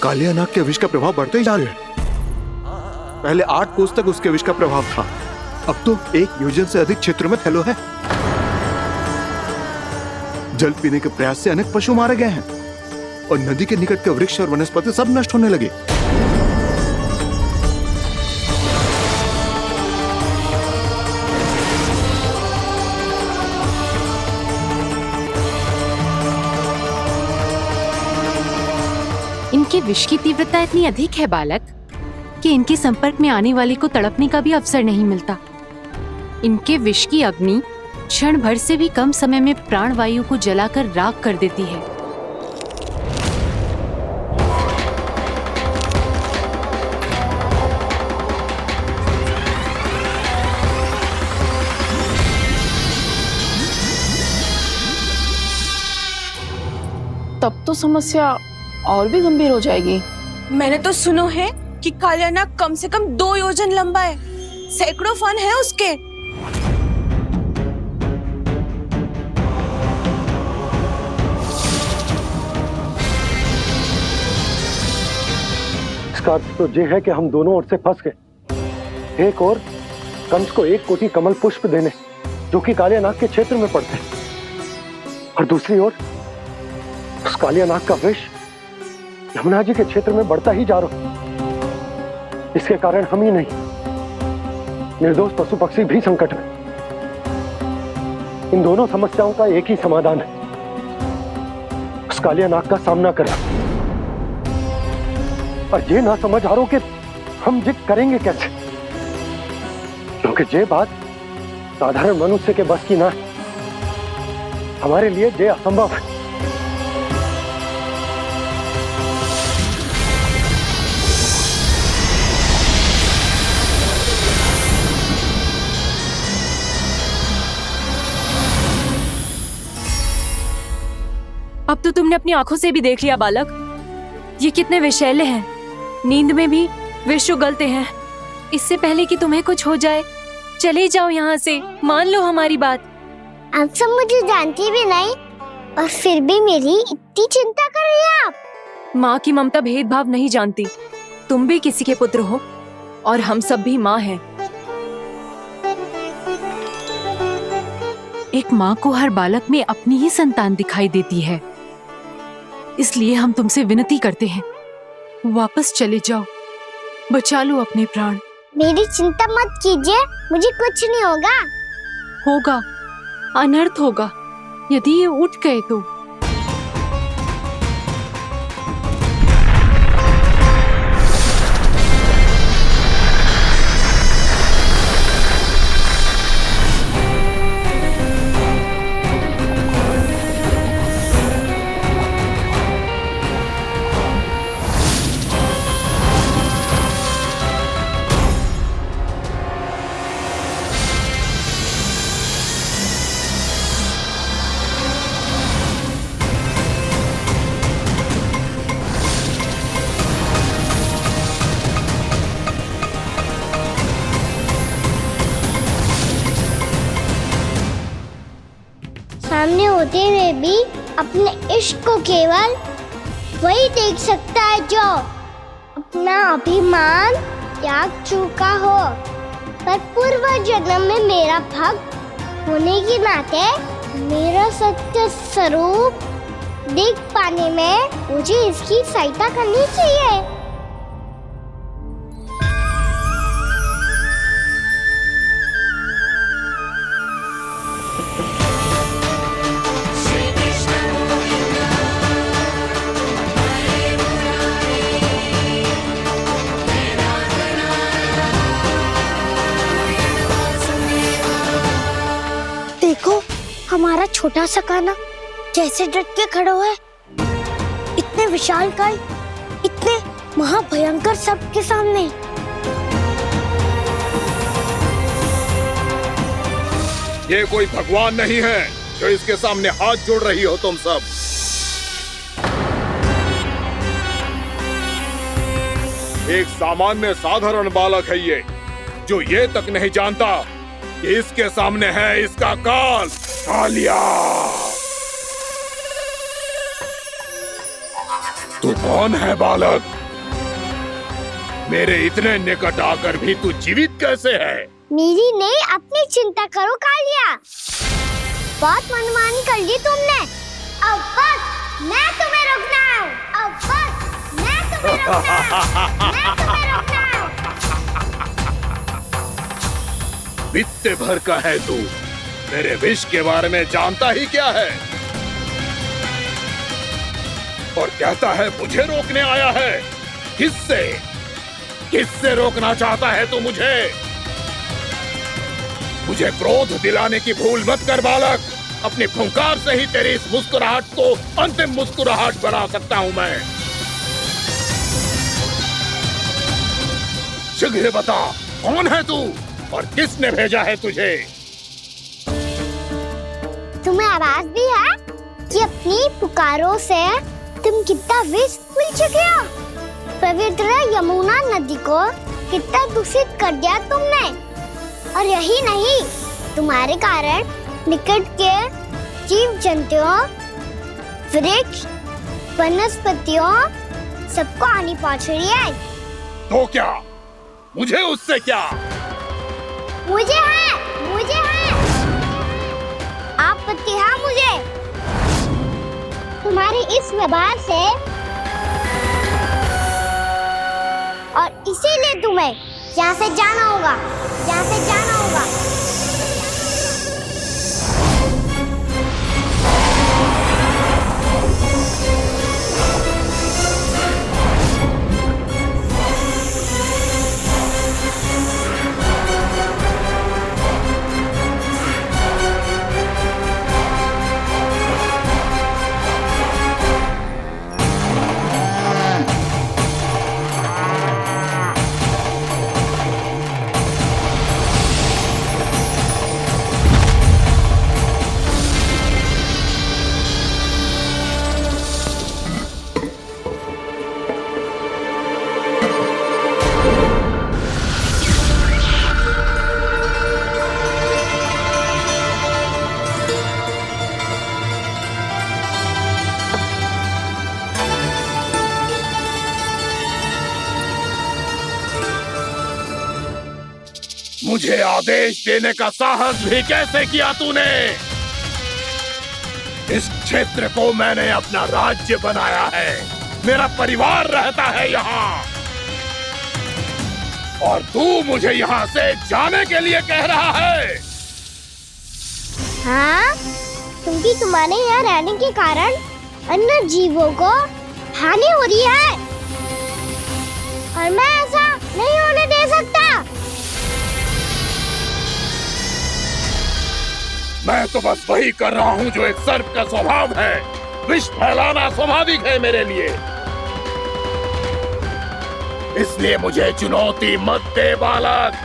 कालिया नाग के विष का प्रभाव बढ़ते ही जा रहा है। पहले 8 कोस तक उसके विष का प्रभाव था, अब तो 1 योजन से अधिक क्षेत्र में फैलो है। जल पीने के प्रयास से अनेक पशु मारे गए हैं और नदी के निकट के वृक्ष और वनस्पति सब नष्ट होने लगे। इनके विष की तीव्रता इतनी अधिक है बालक कि इनके संपर्क में आने वाले को तड़पने का भी अवसर नहीं मिलता। इनके विष की अग्नि क्षण भर से भी कम समय में प्राणवायु को जलाकर राख कर देती है। तब तो समस्या और भी गंभीर हो जाएगी। मैंने तो सुनो है कि कालिया नाग कम से कम 2 योजन लंबा है, सैकड़ों फन है उसके। इसका अर्थ तो ये है कि हम दोनों ओर से फंस गए। एक और कंस को 1 कोटि कमल पुष्प देने जो कि कालिया नाग के क्षेत्र में पड़ते हैं, और दूसरी ओर उस कालिया नाग का विष यमुना जी के क्षेत्र में बढ़ता ही जा रहा। इसके कारण हम ही नहीं, निर्दोष पशु पक्षी भी संकट में। इन दोनों समस्याओं का एक ही समाधान है, उस कालिया नाग का सामना करना। और ये ना समझ आ रहा कि हम ये करेंगे कैसे, क्योंकि ये बात साधारण मनुष्य के बस की ना, हमारे लिए ये असंभव है। अब तो तुमने अपनी आंखों से भी देख लिया बालक, ये कितने विषैले हैं। नींद में भी विष उगलते हैं। इससे पहले कि तुम्हें कुछ हो जाए, चले जाओ यहाँ से, मान लो हमारी बात। आप सब मुझे जानती भी नहीं और फिर भी मेरी इतनी चिंता कर रही हैं आप। माँ की ममता भेदभाव नहीं जानती। तुम भी किसी के पुत्र हो और हम सब भी माँ हैं। एक माँ को हर बालक में अपनी ही संतान दिखाई देती है। इसलिए हम तुमसे विनती करते हैं, वापस चले जाओ, बचा लो अपने प्राण। मेरी चिंता मत कीजिए, मुझे कुछ नहीं होगा। होगा, अनर्थ होगा यदि ये उठ गए तो। सामने होते हुए भी अपने इश्क को केवल वही देख सकता है जो अपना अभिमान त्याग चुका हो। पर पूर्व जन्म में मेरा भक्त होने के नाते मेरा सत्य स्वरूप देख पाने में मुझे इसकी सहायता करनी चाहिए। देखो हमारा छोटा सा कान्हा कैसे डट के खड़ा हुआ है। इतने विशालकाय, इतने महाभयंकर सबके सामने। ये कोई भगवान नहीं है जो इसके सामने हाथ जोड़ रही हो तुम सब। एक सामान्य साधारण बालक है ये, जो ये तक नहीं जानता कि इसके सामने है इसका काल, कालिया। तू कौन है बालक? मेरे इतने निकट आकर भी तू जीवित कैसे है? मेरी नहीं, अपनी चिंता करो कालिया। बहुत मनमानी कर ली तुमने। अब बस मैं तुम्हें रोकना हूँ। अब बस मैं तुम्हें रोकना हूँ। मैं तुम्हें रोकना हूँ। बित्ते भर का है तू, मेरे विष के बारे में जानता ही क्या है? और कहता है मुझे रोकने आया है। किससे? किससे रोकना चाहता है तू मुझे? मुझे क्रोध दिलाने की भूल मत कर बालक। अपनी फुंकार से ही तेरी इस मुस्कुराहट को अंतिम मुस्कुराहट बना सकता हूं मैं। शीघ्र बता, कौन है तू और किसने भेजा है तुझे? तुम्हें आवाज भी है कि अपनी पुकारों से तुम कितना विष भूल चुके हो। पवित्र यमुना नदी को कितना दूषित कर दिया तुमने। और यही नहीं, तुम्हारे कारण निकट के जीव जंतुओं, वृक्ष, वनस्पतियों सबको हानि पहुंच रही है। तो क्या? मुझे उससे क्या? मुझे है आपत्ति है मुझे तुम्हारे इस व्यवहार से, और इसीलिए तुम्हें यहाँ से जाना होगा। यहाँ से जाना होगा। मुझे आदेश देने का साहस भी कैसे किया तूने? इस क्षेत्र को मैंने अपना राज्य बनाया है, मेरा परिवार रहता है यहाँ, और तू मुझे यहाँ से जाने के लिए कह रहा है? हाँ, क्योंकि तुम्हारे यहाँ रहने के कारण अन्य जीवों को हानि हो रही है और मैं ऐसा नहीं होने दे सकता। मैं तो बस वही कर रहा हूँ जो एक सर्प का स्वभाव है। विष फैलाना स्वाभाविक है मेरे लिए, इसलिए मुझे चुनौती मत दे बालक।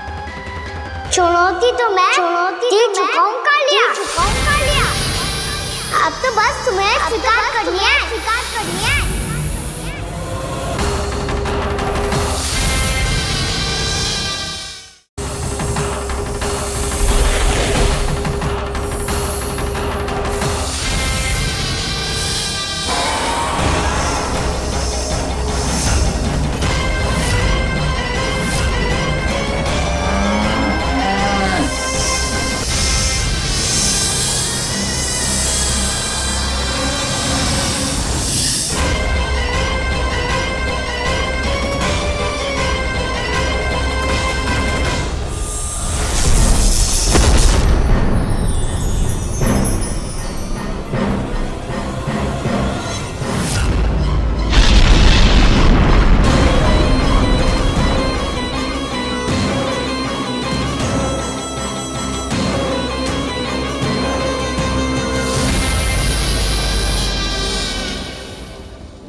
चुनौती तो मैं दे चुका हूँ कालिया। अब तो बस तुम्हें स्वीकार करनी है।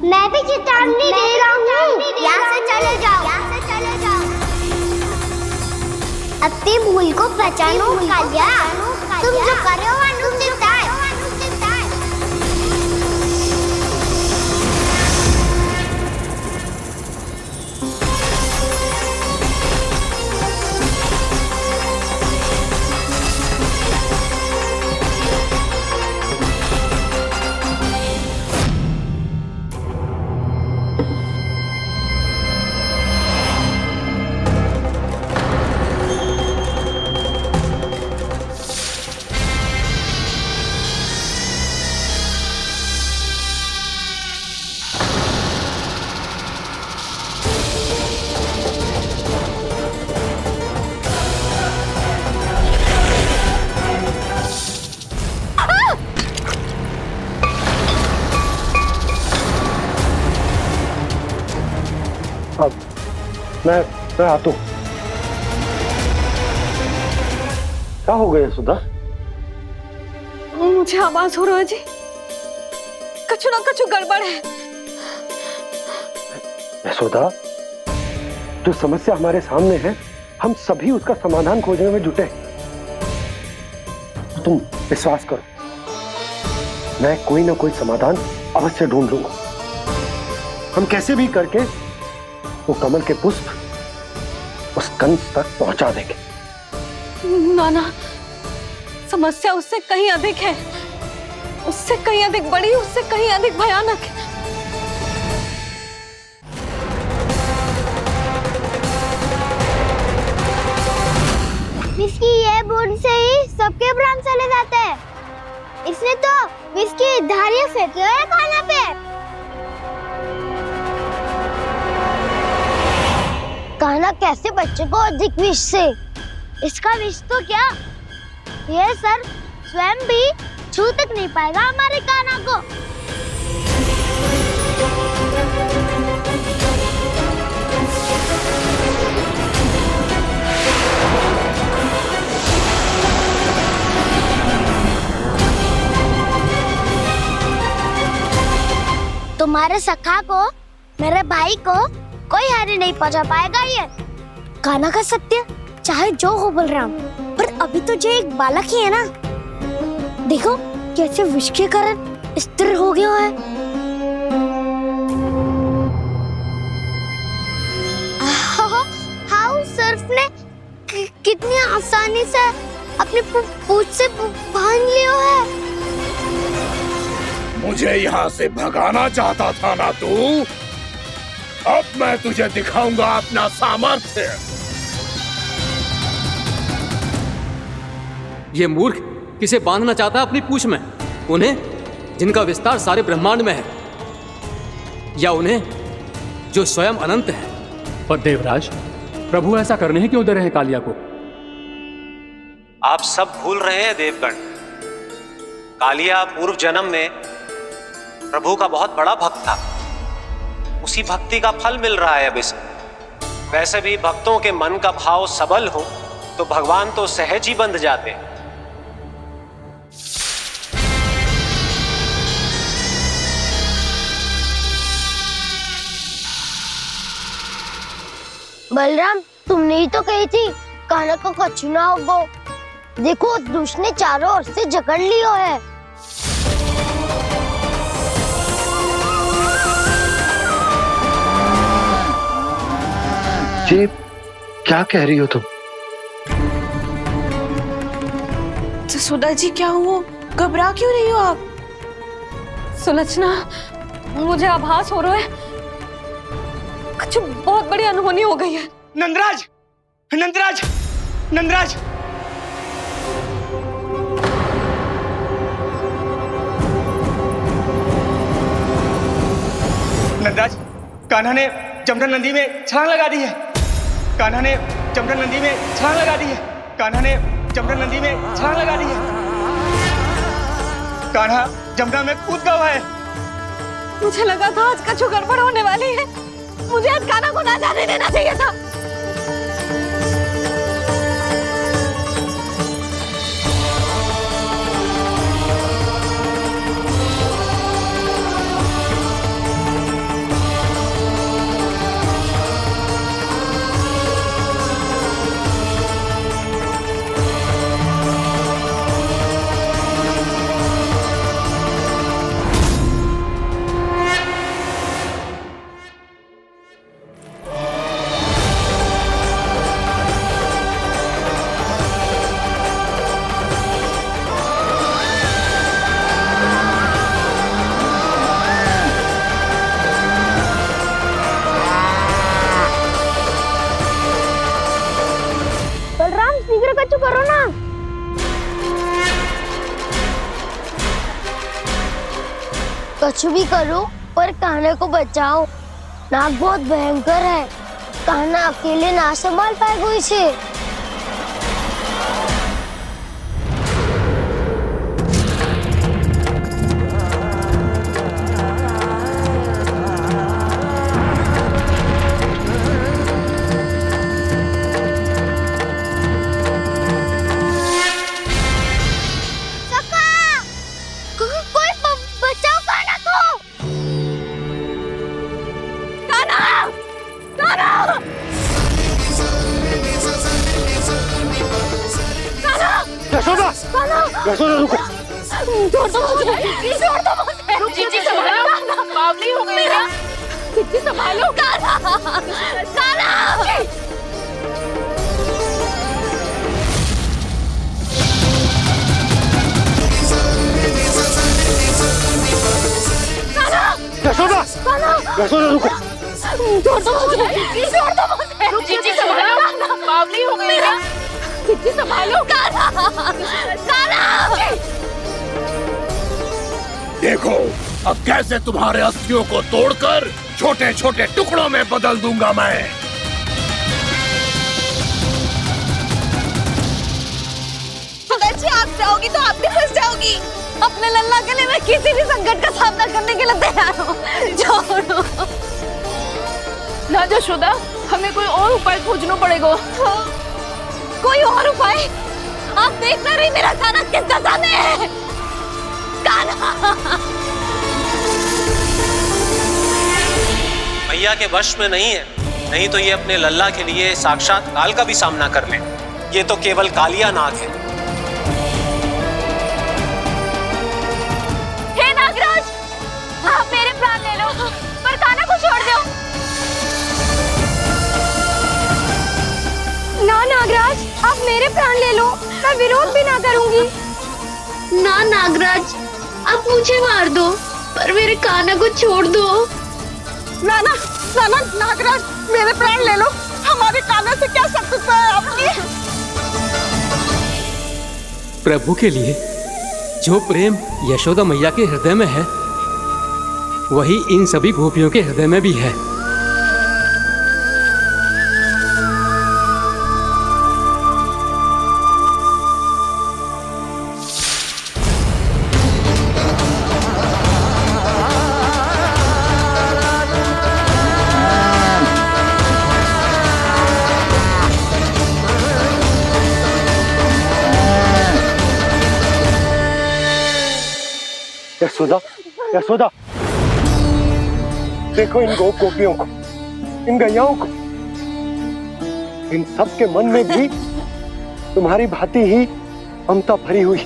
मैं भी चेतावनी दे रहा हूँ, यहाँ से चले जाओ। अपनी भूल को पहचानो कालिया, तुम जो कर रहे हो अनुचित है। अब मैं आता हूँ। क्या हो गया सुधा? मुझे आवाज हो रहा है जी, कछु ना कछु गड़बड़ है। यशोदा, जो समस्या हमारे सामने है, हम सभी उसका समाधान खोजने में जुटे। तो तुम विश्वास करो, मैं कोई ना कोई समाधान अवश्य ढूंढ लूंगा। हम कैसे भी करके वो कमल के पुष्प उस कंस तक पहुंचा देंगे। नाना, समस्या उससे कहीं अधिक है, उससे कहीं अधिक बड़ी, उससे कहीं अधिक भयानक है। विस्की ये बूंद से ही सबके प्राण चले जाते हैं। इसने तो विस्की धारियां फेंकी है खाना पे। कान्हा कैसे बच्चे को अधिक विष से? इसका विष तो क्या, ये सर स्वयं भी छू तक नहीं पाएगा हमारे कान्हा को। तुम्हारे सखा को, मेरे भाई को कोई हानि नहीं पहुंचा पाएगा। ये कान्हा का सत्य चाहे जो हो बलराम, पर अभी तो जो एक बालक ही है ना। देखो कैसे विष के कारण स्थिर हो गया है। हाँ, सर्फ ने कितनी आसानी से अपनी पूंछ से बांध लिया है। मुझे यहाँ से भगाना चाहता था ना तू? अब मैं तुझे दिखाऊंगा अपना सामर्थ्य। ये मूर्ख किसे बांधना चाहता है अपनी पूंछ में? उन्हें जिनका विस्तार सारे ब्रह्मांड में है, या उन्हें जो स्वयं अनंत है? पर देवराज, प्रभु ऐसा करने ही क्यों दे रहे हैं कालिया को? आप सब भूल रहे हैं देवगण। कालिया पूर्व जन्म में प्रभु का बहुत बड़ा भक्त था। उसी भक्ति का फल मिल रहा है अब इसे। वैसे भी भक्तों के मन का भाव सबल हो तो भगवान तो सहज ही बंध जाते हैं। बलराम, तुमने ही तो कही थी कान्हा को कछु ना होगो। देखो उस दुष्ट ने चारों ओर से जकड़ लियो है। ये क्या कह रही हो तुम? सुधा जी, क्या हुआ? घबरा क्यों रही हो आप? सुलोचना, मुझे आभास हो रहा है कुछ बहुत बड़ी अनहोनी हो गई है। नंदराज, नंदराज, नंदराज! नंदराज, कान्हा ने जमना नदी में छलांग लगा दी है। कान्हा ने जमना नदी में छलांग लगा दी है। कान्हा ने जमना नदी में छलांग लगा दी है। कान्हा जमना में कूद गया है। मुझे लगा था आज कछु गड़बड़ होने वाली है। मुझे आज कान्हा को ना जाने देना चाहिए था। कछु करो ना। कछु भी करो पर कान्हा को बचाओ। नाग बहुत भयंकर है। कान्हा अकेले ना संभाल पाएगा इसे। यशोदा रुको। छोड़ दो मुझे, छोड़ दो मुझे। रुक जीजी, संभालो। बावली हो गई क्या? जीजी संभालो। कान्हा, कान्हा। यशोदा, यशोदा रुको। छोड़ दो मुझे, छोड़ दो मुझे। रुक जीजी, संभालो। बावली हो गई क्या? जीजी संभालो। कान्हा, कान्हा। देखो अब कैसे तुम्हारे अस्थियों को तोड़कर छोटे छोटे टुकड़ों में बदल दूंगा मैं। अगर जी आप जाओगी तो आप भी फंस जाओगी। अपने लल्ला के लिए मैं किसी भी संकट का सामना करने के लिए तैयार हूँ। छोड़ो ना यशोदा, हमें कोई और उपाय खोजना पड़ेगा। कोई और उपाय? आप देख ना रही मेरा कान्हा किस दशा में है। कान्हा मैया के वश में नहीं है, नहीं तो ये अपने लल्ला के लिए साक्षात काल का भी सामना कर ले। ये तो केवल कालिया नाग है। हे नागराज, आप मेरे प्राण ले लो पर कान्हा को छोड़ दो। ना नागराज, आप मेरे प्राण ले लो, मैं विरोध भी ना करूंगी। ना नागराज, आप मुझे मार दो पर मेरे कान्हा को छोड़ दो। ना ना ना ना नागराज, मेरे प्राण ले लो। हमारे कान्हा से क्या शत्रुता है आपकी? प्रभु के लिए जो प्रेम यशोदा मैया के हृदय में है वही इन सभी गोपियों के हृदय में भी है। यशोदा, यशोदा, देखो इन गोपियों को, इन गैयाओं को, इन सब के मन में भी तुम्हारी भांति ही ममता भरी हुई।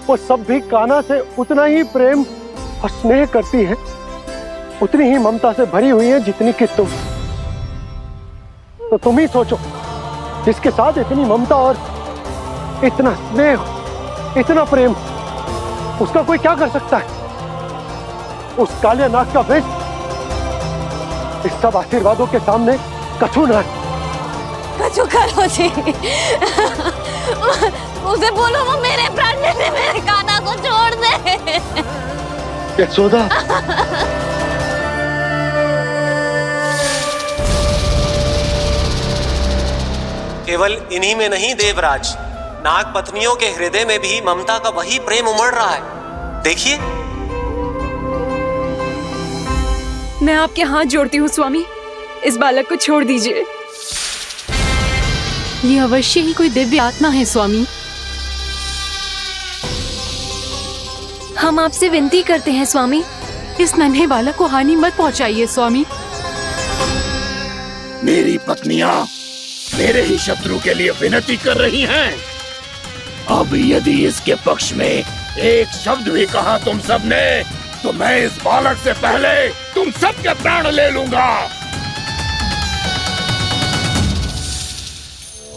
वो सब भी कान्हा से उतना ही प्रेम और स्नेह करती है, उतनी ही ममता से भरी हुई है जितनी कि तुम। तो तुम ही सोचो, जिसके साथ इतनी ममता और इतना स्नेह, इतना प्रेम, उसका कोई क्या कर सकता है? उस कालिया नाग का वेश इस सब आशीर्वादों के सामने कछु न है। कछु करो जी, उसे बोलो वो मेरे प्राण दे दे, मेरे कान्हा को छोड़ दे। यशोदा, केवल इन्हीं में नहीं देवराज, नाग पत्नियों के हृदय में भी ममता का वही प्रेम उमड़ रहा है। देखिए। मैं आपके हाथ जोड़ती हूँ स्वामी, इस बालक को छोड़ दीजिए। ये अवश्य ही कोई दिव्य आत्मा है स्वामी। हम आपसे विनती करते हैं स्वामी, इस नन्हे बालक को हानि मत पहुंचाइए स्वामी। मेरी पत्नियां मेरे ही शत्रु के लिए विनती कर रही हैं। अब यदि इसके पक्ष में एक शब्द भी कहा तुम सबने, तो मैं इस बालक से पहले तुम सबके प्राण ले लूंगा।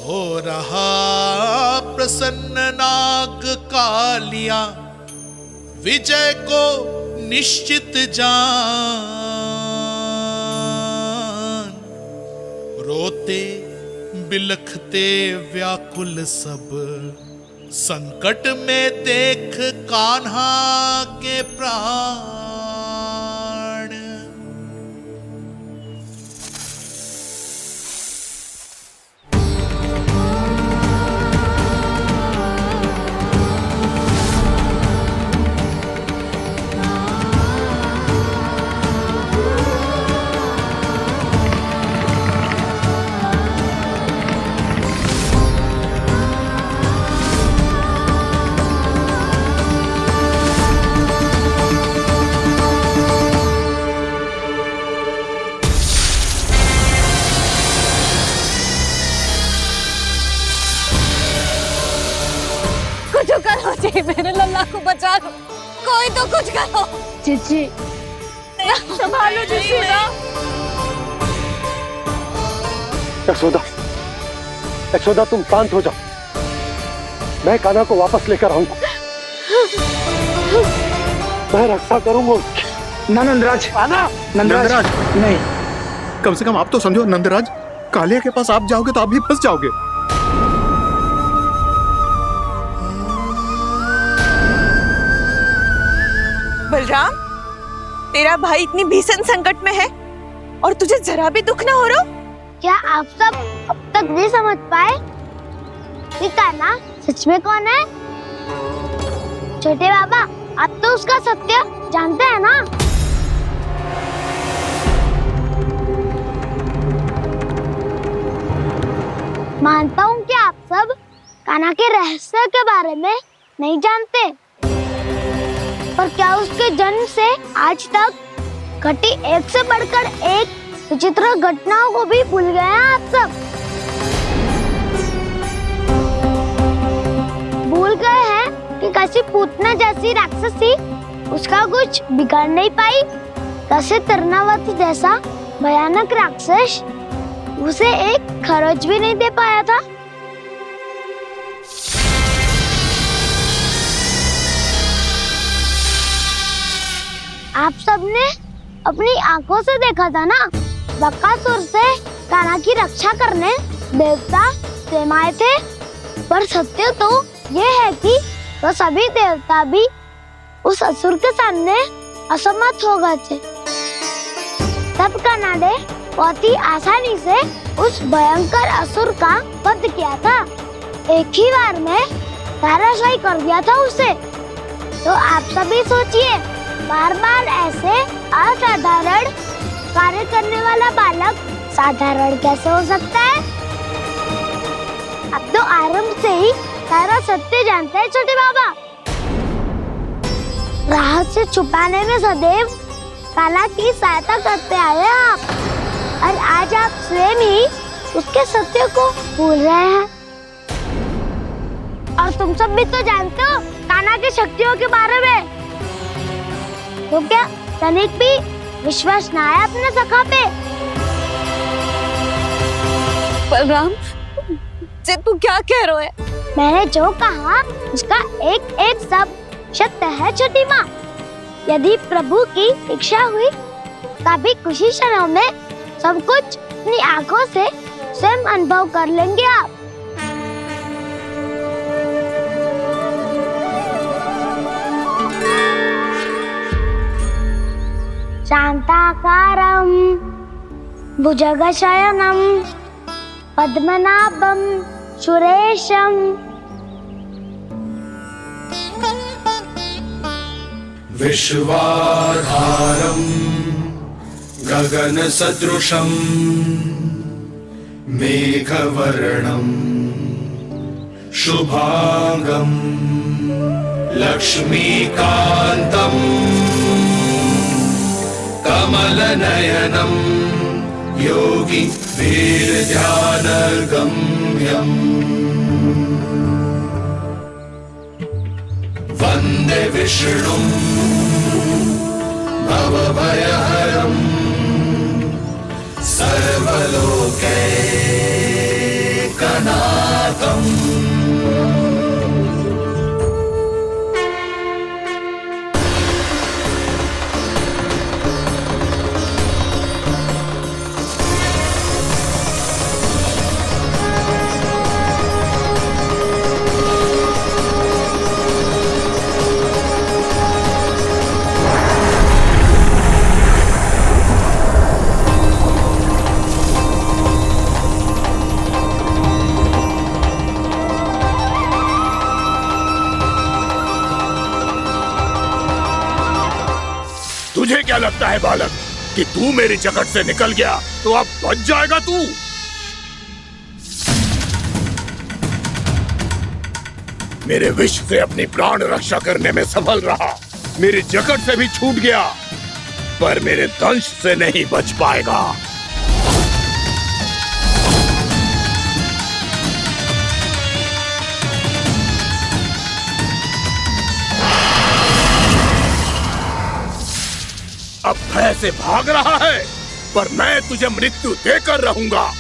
हो रहा प्रसन्न नाग कालिया, विजय को निश्चित जान। रोते बिलखते व्याकुल सब, संकट में देख कान्हा के प्राण। कुछ करो जी, मेरे लल्ला को बचा लो, कोई तो कुछ करो। जीजी, संभालो जी सुना। यशोदा, यशोदा तुम शांत हो जाओ, मैं कान्हा को वापस लेकर आऊंगा, मैं रक्षा करूंगा उसकी। ना नंदराज, नंदराज नहीं। कम से कम आप तो समझो नंदराज, कालिया के पास आप जाओगे तो आप भी फंस जाओगे। बलराम, तेरा भाई इतनी भीषण संकट में है और तुझे जरा भी दुख ना हो रहा? क्या आप सब अब तक नहीं समझ पाए कि कान्हा सच में कौन है? छोटे बाबा, आप तो उसका सत्य जानते हैं ना? मानता हूँ कि आप सब कान्हा के रहस्य के बारे में नहीं जानते, पर क्या उसके जन्म से आज तक घटी एक से बढ़कर एक विचित्र घटनाओं को भी भूल गए हैं आप सब? भूल गए हैं कि कैसी पूतना जैसी राक्षसी उसका कुछ बिगाड़ नहीं पाई, कैसे तरनावती जैसा भयानक राक्षस उसे एक खरोच भी नहीं दे पाया था। आप सबने अपनी आंखों से देखा था ना, बकासुर से कान्हा की रक्षा करने देवता स्वयं आए थे, पर सत्य तो ये है कि वो सभी देवता भी उस असुर के सामने असमर्थ हो गए थे। तब कान्हा बहुत ही आसानी से उस भयंकर असुर का वध किया था। एक ही बार में धराशायी कर दिया था उसे। तो आप सभी सोचिए, बार बार ऐसे असाधारण कार्य करने वाला बालक साधारण कैसे हो सकता है? अब तो आरंभ से ही सारा सत्य जानते हैं छोटे बाबा। रहस्य छुपाने में सदैव काला की सहायता करते आए आप, और आज आप स्वयं ही उसके सत्य को भूल रहे हैं। और तुम सब भी तो जानते हो कान्हा की शक्तियों के बारे में। तो क्या तनिक भी विश्वास ना है अपने सखा पे? बलराम, जे तू क्या कह रहे है? मैंने जो कहा उसका एक एक शब्द सत्य है छोटी माँ। यदि प्रभु की इच्छा हुई तभी कुछ ही क्षणों में सब कुछ अपनी आंखों से स्वयं अनुभव कर लेंगे आप। शांताकारं भुजगशयनं पद्मनाभं सुरेशं विश्वाधारं गगनसदृशं मेघवर्णं शुभांगं लक्ष्मीकान्तं कमलनयनं योगी वीरध्यानगम्यम् वन्दे विष्णुं भवभयहरं सर्वलोकैकनाथम्। तुझे क्या लगता है बालक कि तू मेरी जकड़ से निकल गया तो अब बच जाएगा तू? मेरे विष से अपनी प्राण रक्षा करने में सफल रहा, मेरी जकड़ से भी छूट गया, पर मेरे दंश से नहीं बच पाएगा। अब भय से भाग रहा है, पर मैं तुझे मृत्यु देकर रहूंगा।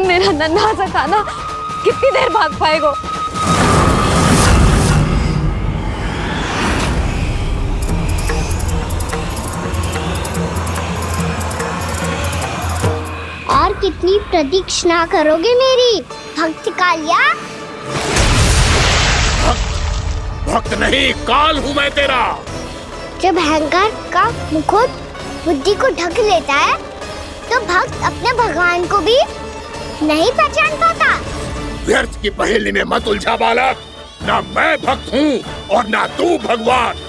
मेरा नन्हा सा कान्हा कितनी देर भाग पाएगा? और कितनी प्रतीक्षा करोगे मेरी भक्त कालिया? भक्त नहीं, काल हूं मैं तेरा। जब भयंकर का मुकुट बुद्धि को ढक लेता है तो भक्त अपने भगवान को भी नहीं पहचान पाता। व्यर्थ की पहेली में मत उलझा बालक। ना मैं भक्त हूँ और ना तू भगवान।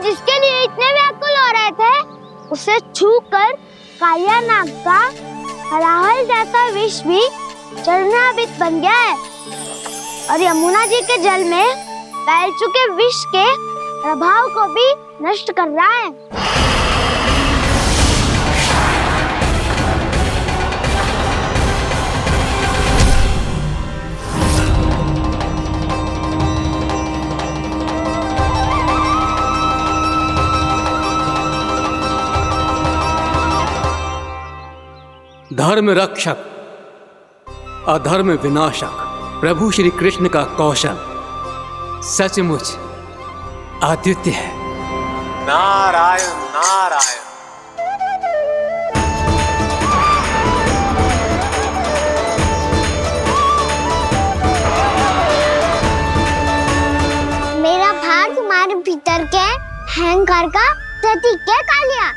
जिसके लिए इतने व्याकुल हो रहे थे, उसे छूकर कालिया नाग का हलाहल जैसा विष भी चरणामृत बन गया है और यमुना जी के जल में फैल चुके विष के प्रभाव को भी नष्ट कर रहा है। धर्म रक्षक अधर्म विनाशक प्रभु श्री कृष्ण का कौशल सचमुच अद्वितीय है। नारायण नारायण। मेरा भार तुम्हारे भीतर के अहंकार का प्रतीक है कालिया।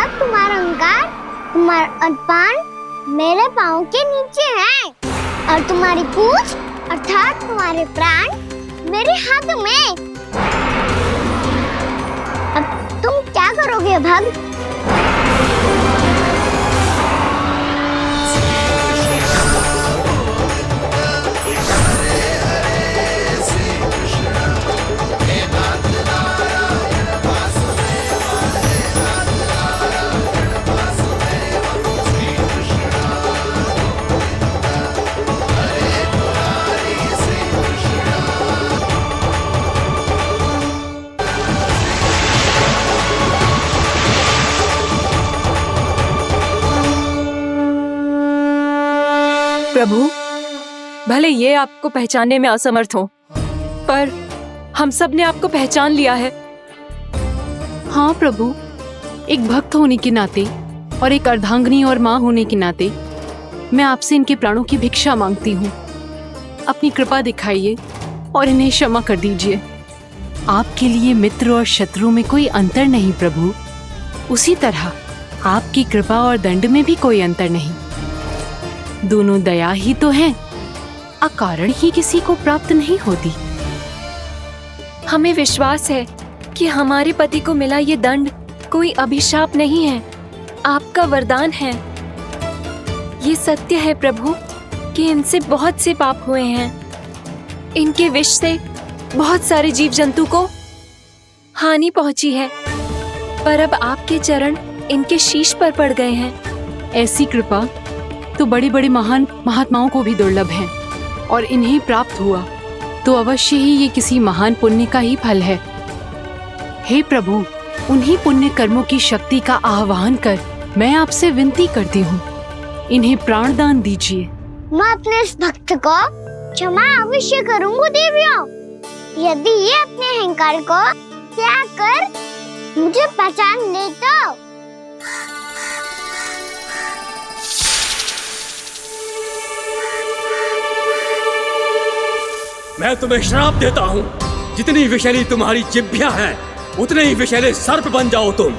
अब तुम्हारा अहंकार, तुम्हारा अभिमान मेरे पाँव के नीचे है और तुम्हारी पूंछ अर्थात तुम्हारे प्राण मेरे हाथ में। अब तुम क्या करोगे भक्त? प्रभु, भले ये आपको पहचानने में असमर्थ हो, पर हम सब ने आपको पहचान लिया है। हाँ प्रभु, एक भक्त होने के नाते और एक अर्धांगिनी और माँ होने के नाते मैं आपसे इनके प्राणों की भिक्षा मांगती हूँ। अपनी कृपा दिखाइए और इन्हें क्षमा कर दीजिए। आपके लिए मित्र और शत्रु में कोई अंतर नहीं प्रभु, उसी तरह आपकी कृपा और दंड में भी कोई अंतर नहीं। दोनों दया ही तो हैं, अकारण ही किसी को प्राप्त नहीं होती। हमें विश्वास है कि हमारे पति को मिला ये दंड कोई अभिशाप नहीं है, आपका वरदान है। ये सत्य है प्रभु कि इनसे बहुत से पाप हुए हैं। इनके विष से बहुत सारे जीव जंतु को हानि पहुंची है, पर अब आपके चरण इनके शीश पर पड़ गए हैं। ऐसी कृपा तो बड़े बड़े महान महात्माओं को भी दुर्लभ हैं, और इन्हें प्राप्त हुआ तो अवश्य ही ये किसी महान पुण्य का ही फल है। हे प्रभु, उन्हीं पुण्य कर्मों की शक्ति का आह्वान कर मैं आपसे विनती करती हूँ, इन्हें प्राण दान दीजिए। मैं अपने इस भक्त को क्षमा अवश्य करूंगा देवियों, यदि ये अपने अहंकार को त्याग कर मुझे पहचान ले तो। मैं तुम्हें श्राप देता हूँ, जितनी विषैली तुम्हारी जिह्वा है उतने ही विषैले सर्प बन जाओ तुम।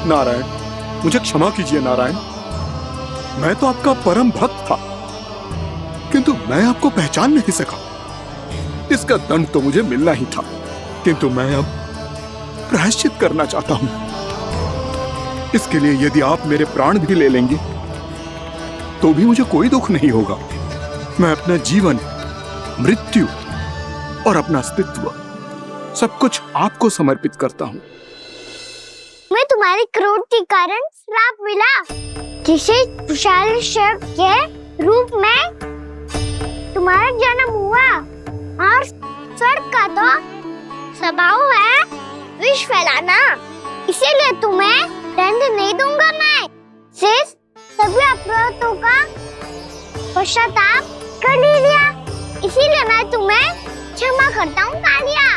नारायण, मुझे क्षमा कीजिए नारायण। मैं तो आपका परम भक्त था, किंतु मैं आपको पहचान नहीं सका। इसका दंड तो मुझे मिलना ही था, किंतु मैं अब प्रायश्चित करना चाहता हूं। इसके लिए यदि आप मेरे प्राण भी ले लेंगे तो भी मुझे कोई दुख नहीं होगा। मैं अपना जीवन, मृत्यु और अपना अस्तित्व सब कुछ आपको समर्पित करता हूं। मैं तुम्हारे क्रोध के कारण श्राप मिला, जिसे विशाल सर्प के रूप में तुम्हारा जन्म हुआ, और सर्प का तो स्वभाव है विष फैलाना, इसीलिए तुम्हें दंड नहीं दूंगा। मैं सिर्फ सभी अपराधों का पश्चाताप कर लिया, इसीलिए मैं तुम्हें क्षमा करता हूँ कालिया।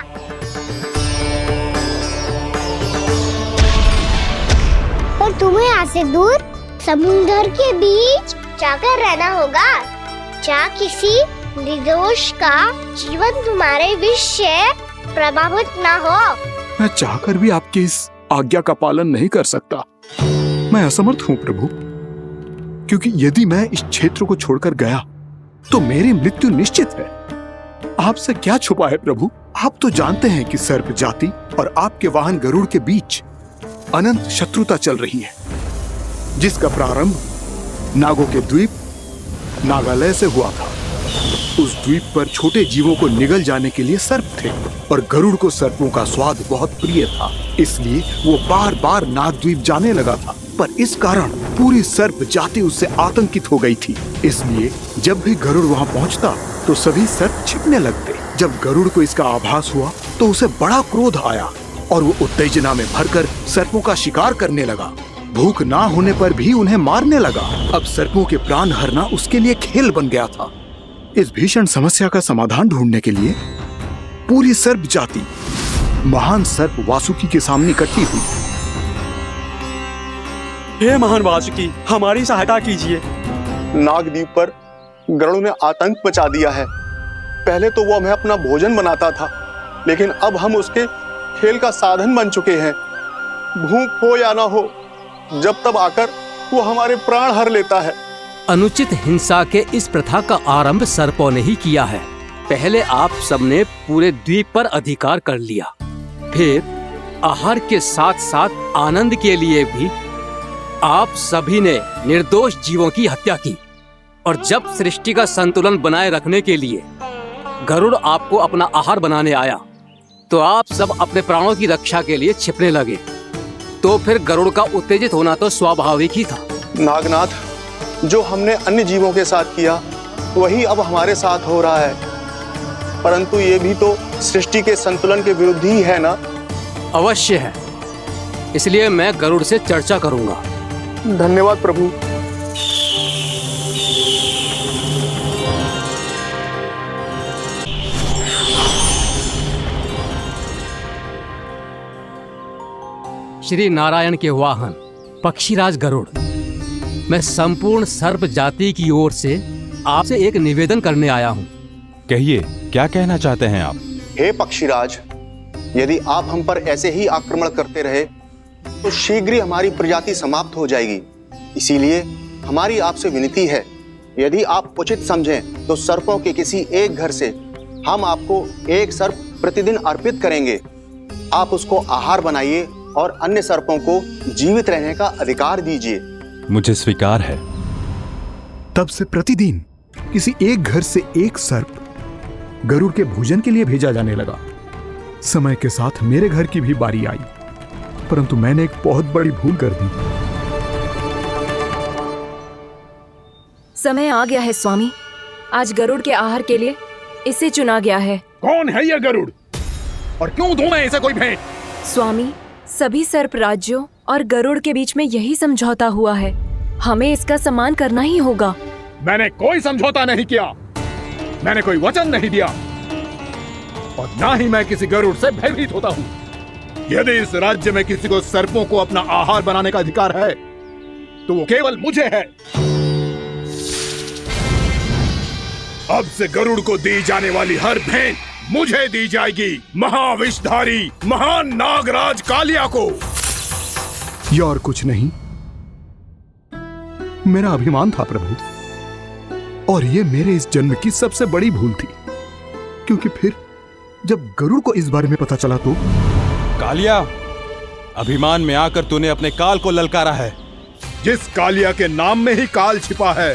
पर तुम्हें यहाँ से दूर समुद्र के बीच जाकर रहना होगा, जहाँ किसी निर्दोष का जीवन तुम्हारे विष से प्रभावित न हो। मैं चाहकर भी आपकी इस आज्ञा का पालन नहीं कर सकता। मैं असमर्थ हूँ प्रभु, क्योंकि यदि मैं इस क्षेत्र को छोड़कर गया तो मेरी मृत्यु निश्चित है। आपसे क्या छुपा है प्रभु? आप तो जानते हैं कि सर्प जाति और आपके वाहन गरुड़ के बीच अनंत शत्रुता चल रही है, जिसका प्रारंभ नागों के द्वीप नागालय से हुआ था। उस द्वीप पर छोटे जीवों को निगल जाने के लिए सर्प थे, और गरुड़ को सर्पों का स्वाद बहुत प्रिय था, इसलिए वो बार बार नागद्वीप जाने लगा था। पर इस कारण पूरी सर्प जाति उससे आतंकित हो गई थी, इसलिए जब भी गरुड़ वहां पहुंचता तो सभी सर्प छिपने लगते। जब गरुड़ को इसका आभास हुआ तो उसे बड़ा क्रोध आया और वो उत्तेजना में भरकर सर्पों का शिकार करने लगा। भूख ना होने पर भी उन्हें मारने लगा। अब सर्पों के प्राण हरना उसके लिए खेल बन गया था। इस भीषण समस्या का समाधान ढूंढने के लिए पूरी सर्प जाति महान सर्प वासुकी के सामने इकट्ठी हुई। हे महान वासुकी, हमारी सहायता कीजिए। नागद्वीप पर गरुड़ ने आतंक मचा दिया है। पहले तो वो हमें अपना भोजन बनाता था, लेकिन अब हम उसके खेल का साधन बन चुके हैं। भूख हो या ना हो, जब तब आकर वो हमारे प्राण हर लेता है। अनुचित हिंसा के इस प्रथा का आरंभ सर्पों ने ही किया है। पहले आप सबने पूरे द्वीप पर अधिकार कर लिया, फिर आहार के साथ साथ आनंद के लिए भी आप सभी ने निर्दोष जीवों की हत्या की। और जब सृष्टि का संतुलन बनाए रखने के लिए गरुड़ आपको अपना आहार बनाने आया, तो आप सब अपने प्राणों की रक्षा के लिए छिपने लगे। तो फिर गरुड़ का उत्तेजित होना तो स्वाभाविक ही था। नागनाथ, जो हमने अन्य जीवों के साथ किया वही अब हमारे साथ हो रहा है, परंतु ये भी तो सृष्टि के संतुलन के विरुद्ध ही है ना? अवश्य है, इसलिए मैं गरुड़ से चर्चा करूंगा। धन्यवाद प्रभु। श्री नारायण के वाहन पक्षीराज गरुड़, मैं संपूर्ण सर्प जाति की ओर से आपसे एक निवेदन करने आया हूँ। कहिए, क्या कहना चाहते हैं आप? हे पक्षीराज, यदि आप हम पर ऐसे ही आक्रमण करते रहे तो शीघ्र ही हमारी प्रजाति समाप्त हो जाएगी। इसीलिए हमारी आपसे विनती है, यदि आप उचित समझें तो सर्पों के किसी एक घर से हम आपको एक सर्प प्रतिदिन अर्पित करेंगे। आप उसको आहार बनाइए और अन्य सर्पों को जीवित रहने का अधिकार दीजिए। मुझे स्वीकार है। तब से प्रतिदिन किसी एक घर से एक सर्प गरुड़ के भोजन के लिए भेजा जाने लगा। समय के साथ मेरे घर की भी बारी आई, परंतु मैंने एक बहुत बड़ी भूल कर दी। समय आ गया है स्वामी, आज गरुड़ के आहार के लिए इसे चुना गया है। कौन है यह गरुड़ और क्यों दूं मैं इसे कोई भेंट? स्वामी, सभी सर्प राज्यों और गरुड़ के बीच में यही समझौता हुआ है, हमें इसका सम्मान करना ही होगा। मैंने कोई समझौता नहीं किया, मैंने कोई वचन नहीं दिया और ना ही मैं किसी गरुड़ से भयभीत होता हूँ। यदि इस राज्य में किसी को सर्पों को अपना आहार बनाने का अधिकार है तो वो केवल मुझे है। अब से गरुड़ को दी जाने वाली हर भेंट मुझे दी जाएगी, महाविषधारी महान नागराज कालिया को। यह और कुछ नहीं, मेरा अभिमान था प्रभु, और यह मेरे इस जन्म की सबसे बड़ी भूल थी, क्योंकि फिर जब गरुड़ को इस बारे में पता चला तो। कालिया, अभिमान में आकर तूने अपने काल को ललकारा है। जिस कालिया के नाम में ही काल छिपा है,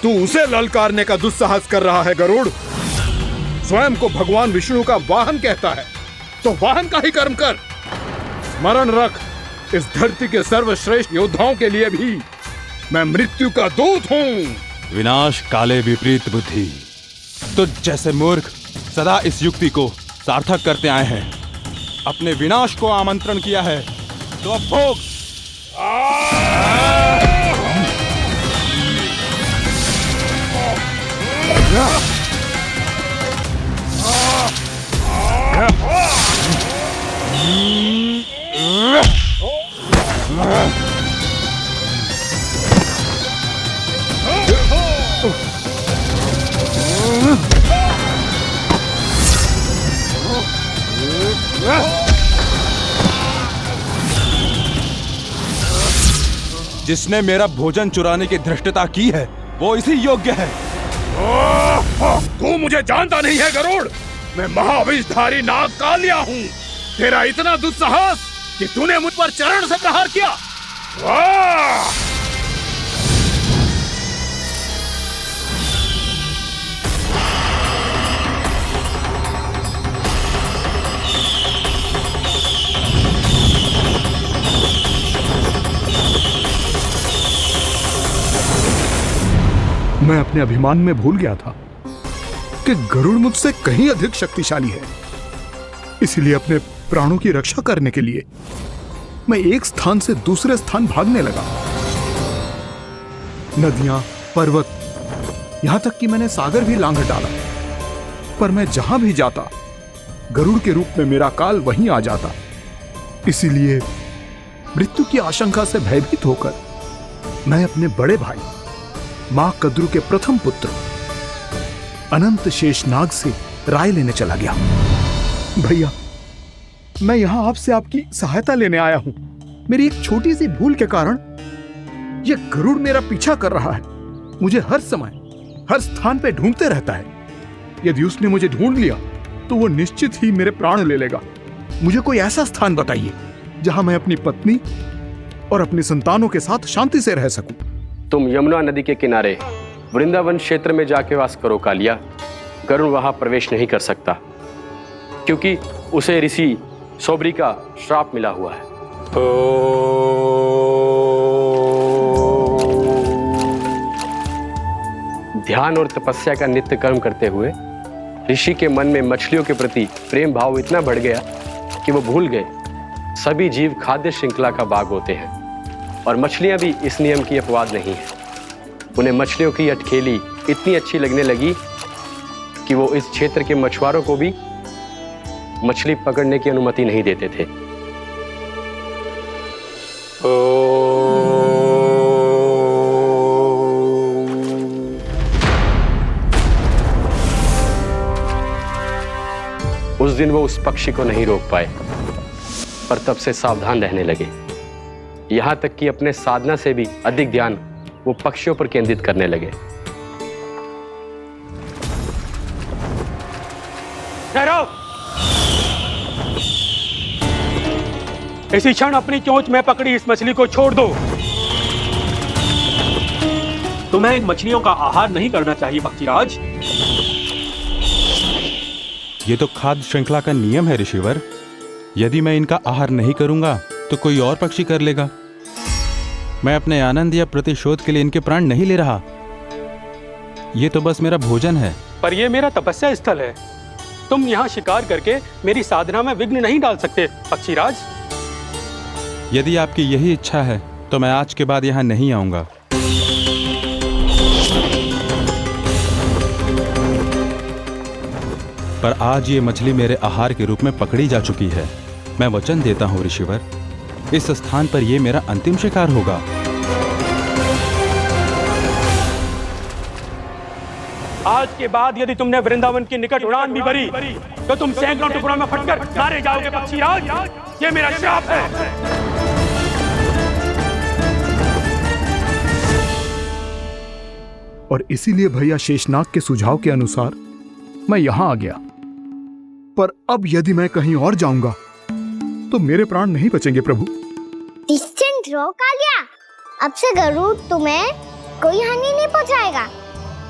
तू उसे ललकारने का दुस्साहस कर रहा है गरुड़। स्वयं को भगवान विष्णु का वाहन कहता है तो वाहन का ही कर्म कर। स्मरण रख, इस धरती के सर्वश्रेष्ठ योद्धाओं के लिए भी मैं मृत्यु का दूत हूँ। विनाश काले विपरीत बुद्धि। तुझ जैसे मूर्ख सदा इस युक्ति को सार्थक करते आए हैं। अपने विनाश को आमंत्रण किया है तो अब भोग। जिसने मेरा भोजन चुराने की धृष्टता की है वो इसी योग्य है। तू मुझे जानता नहीं है गरुड़, मैं महाविषधारी नाग कालिया हूँ। तेरा इतना दुस्साहस कि तूने मुझ पर चरण से प्रहार किया। वाह! मैं अपने अभिमान में भूल गया था कि गरुड़ मुझसे कहीं अधिक शक्तिशाली है। इसलिए अपने प्राणों की रक्षा करने के लिए मैं एक स्थान से दूसरे स्थान भागने लगा। नदियां, पर्वत, यहां तक कि मैंने सागर भी लांघ डाला, पर मैं जहां भी जाता गरुड़ के रूप में मेरा काल वहीं आ जाता। इसीलिए मृत्यु की आशंका से भयभीत होकर मैं अपने बड़े भाई मां कद्रू के प्रथम पुत्र अनंत शेषनाग से राय लेने चला गया। भैया, मैं यहां आपसे आपकी सहायता लेने आया हूं। मेरी एक छोटी सी भूल के कारण यह गरुड़ मेरा पीछा कर रहा है। मुझे हर समय हर स्थान पे ढूंढते रहता है। यदि उसने मुझे ढूंढ लिया तो वो निश्चित ही मेरे प्राण ले लेगा। मुझे कोई ऐसा स्थान बताइए जहां मैं अपनी पत्नी और अपनी संतानों के साथ शांति से रह सकूं। तुम यमुना नदी के किनारे वृंदावन क्षेत्र में जाके वास करो कालिया। गरुड़ वहां प्रवेश नहीं कर सकता क्योंकि उसे ऋषि सौबरी का श्राप मिला हुआ है। ध्यान और तपस्या का नित्य कर्म करते हुए ऋषि के मन में मछलियों के प्रति प्रेम भाव इतना बढ़ गया कि वो भूल गए सभी जीव खाद्य श्रृंखला का भाग होते हैं और मछलियां भी इस नियम की अपवाद नहीं है। उन्हें मछलियों की अटखेली इतनी अच्छी लगने लगी कि वो इस क्षेत्र के मछुआरों को भी मछली पकड़ने की अनुमति नहीं देते थे। उस दिन वो उस पक्षी को नहीं रोक पाए, पर तब से सावधान रहने लगे। यहां तक कि अपने साधना से भी अधिक ध्यान वो पक्षियों पर केंद्रित करने लगे। ठहरो! इसी क्षण अपनी चोंच में पकड़ी इस मछली को छोड़ दो। तुम्हें इन मछलियों का आहार नहीं करना चाहिए पक्षीराज। ये तो खाद्य श्रृंखला का नियम है ऋषिवर। यदि मैं इनका आहार नहीं करूंगा तो कोई और पक्षी कर लेगा। मैं अपने आनंद या प्रतिशोध के लिए इनके प्राण नहीं ले रहा। ये तो बस मेरा भोजन है। पर यह मेरा तपस्या स्थल है। तुम यहाँ शिकार करके मेरी साधना में विघ्न नहीं डाल सकते पक्षीराज। यदि आपकी यही इच्छा है तो मैं आज के बाद यहाँ नहीं आऊंगा। पर आज ये मछली मेरे आहार के रूप में पकड़ी जा चुकी है। मैं वचन देता हूँ ऋषिवर, इस स्थान पर यह मेरा अंतिम शिकार होगा। आज के बाद यदि तुमने वृंदावन के निकट उड़ान भी भरी तो तुम सैकड़ों टुकड़ों में फटकर मारे जाओगे पक्षीराज। ये मेरा श्राप है। और इसीलिए भैया शेषनाग के सुझाव के अनुसार मैं यहां आ गया। पर अब यदि मैं कहीं और जाऊंगा तो मेरे प्राण नहीं बचेंगे प्रभु। निश्चिंत रहो कालिया, अब से गरुड़ तुम्हें कोई हानि नहीं पहुंचाएगा।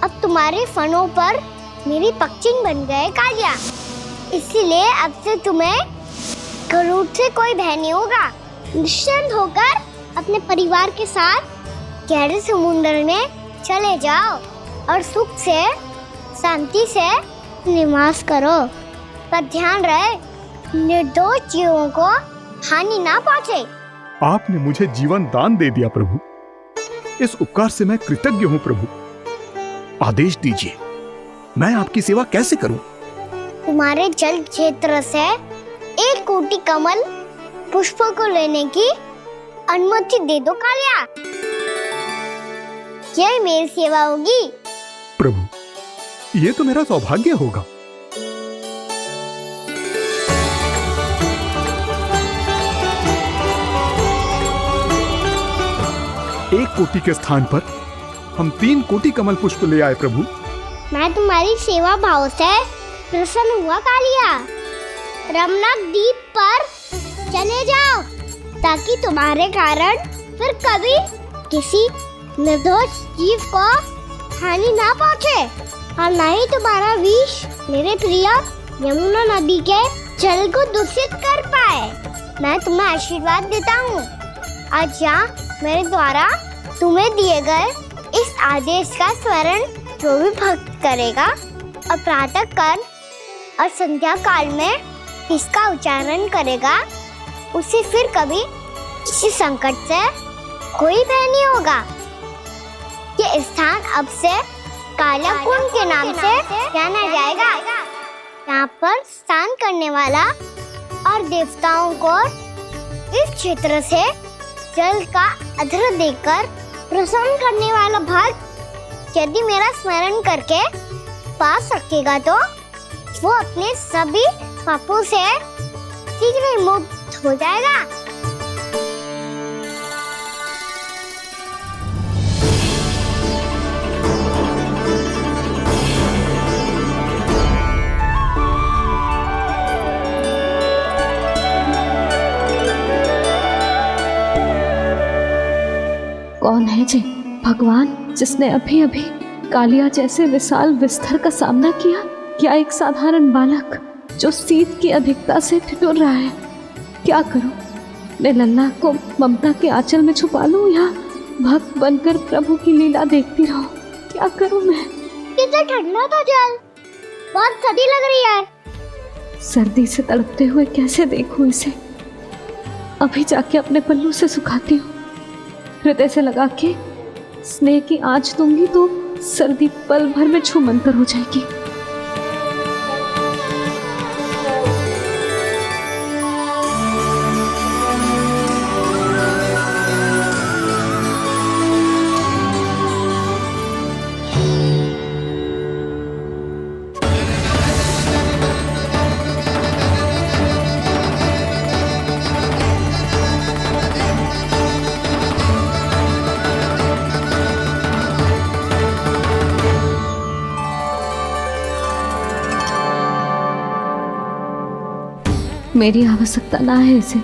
अब तुम्हारे फनों पर मेरी पक्षिंग बन गए कालिया, इसीलिए अब से तुम्हें गरुड़ से कोई भय नहीं होगा। निश्चिंत होकर अपने परिवार के साथ गहरे समुद्र में चले जाओ और सुख से शांति से निवास करो। पर ध्यान रहे निर्दोष जीवों को हानि ना पहुंचे। आपने मुझे जीवन दान दे दिया प्रभु, इस उपकार से मैं कृतज्ञ हूँ प्रभु। आदेश दीजिए, मैं आपकी सेवा कैसे करूं? तुम्हारे जल क्षेत्र से 1 कोटि कमल पुष्पों को लेने की अनुमति दे दो कालिया। यह मेरी सेवा होगी। प्रभु, ये तो मेरा सौभाग्य होगा। एक कोटि के स्थान पर हम 3 कोटि कमल पुष्प ले आए प्रभु। मैं तुम्हारी सेवा भाव से प्रसन्न हुआ कालिया। रमणक द्वीप पर चले जाओ ताकि तुम्हारे कारण फिर कभी किसी निर्दोष जीव को हानि ना पहुंचे और न ही तुम्हारा विष मेरे प्रिय यमुना नदी के जल को दूषित कर पाए। मैं तुम्हें आशीर्वाद देता हूँ। आज यहाँ मेरे द्वारा तुम्हें दिए गए इस आदेश का स्मरण जो भी भक्त करेगा और प्रातः काल और संध्या काल में इसका उच्चारण करेगा, उसे फिर कभी किसी संकट से कोई भय नहीं होगा। ये स्थान अब से काला कुंड के नाम से जाना जाएगा। यहाँ पर स्नान करने वाला और देवताओं को इस क्षेत्र से जल का अर्घ्य देकर प्रसन्न करने वाला भक्त यदि मेरा स्मरण करके पा सकेगा तो वो अपने सभी पापों से शीघ्र ही मुक्त हो जाएगा। कौन है जी भगवान जिसने अभी अभी कालिया जैसे विशाल विस्तर का सामना किया? क्या एक साधारण बालक जो शीत की अधिकता से ठिठुर रहा है? क्या करूं? मैं लल्ला को ममता के आंचल में छुपा लूं या भक्त बनकर प्रभु की लीला देखती रहूं? क्या करूं मैं? कितना ठंडा था जल, बहुत सर्दी लग रही है। सर्दी से तड़पते हुए कैसे देखूं इसे? अभी जाके अपने पल्लू से सुखाती हूँ। हृदय से लगा के स्नेह की आंच दूंगी तो सर्दी पल भर में छूमंतर हो जाएगी। मेरी आवश्यकता ना है इसे।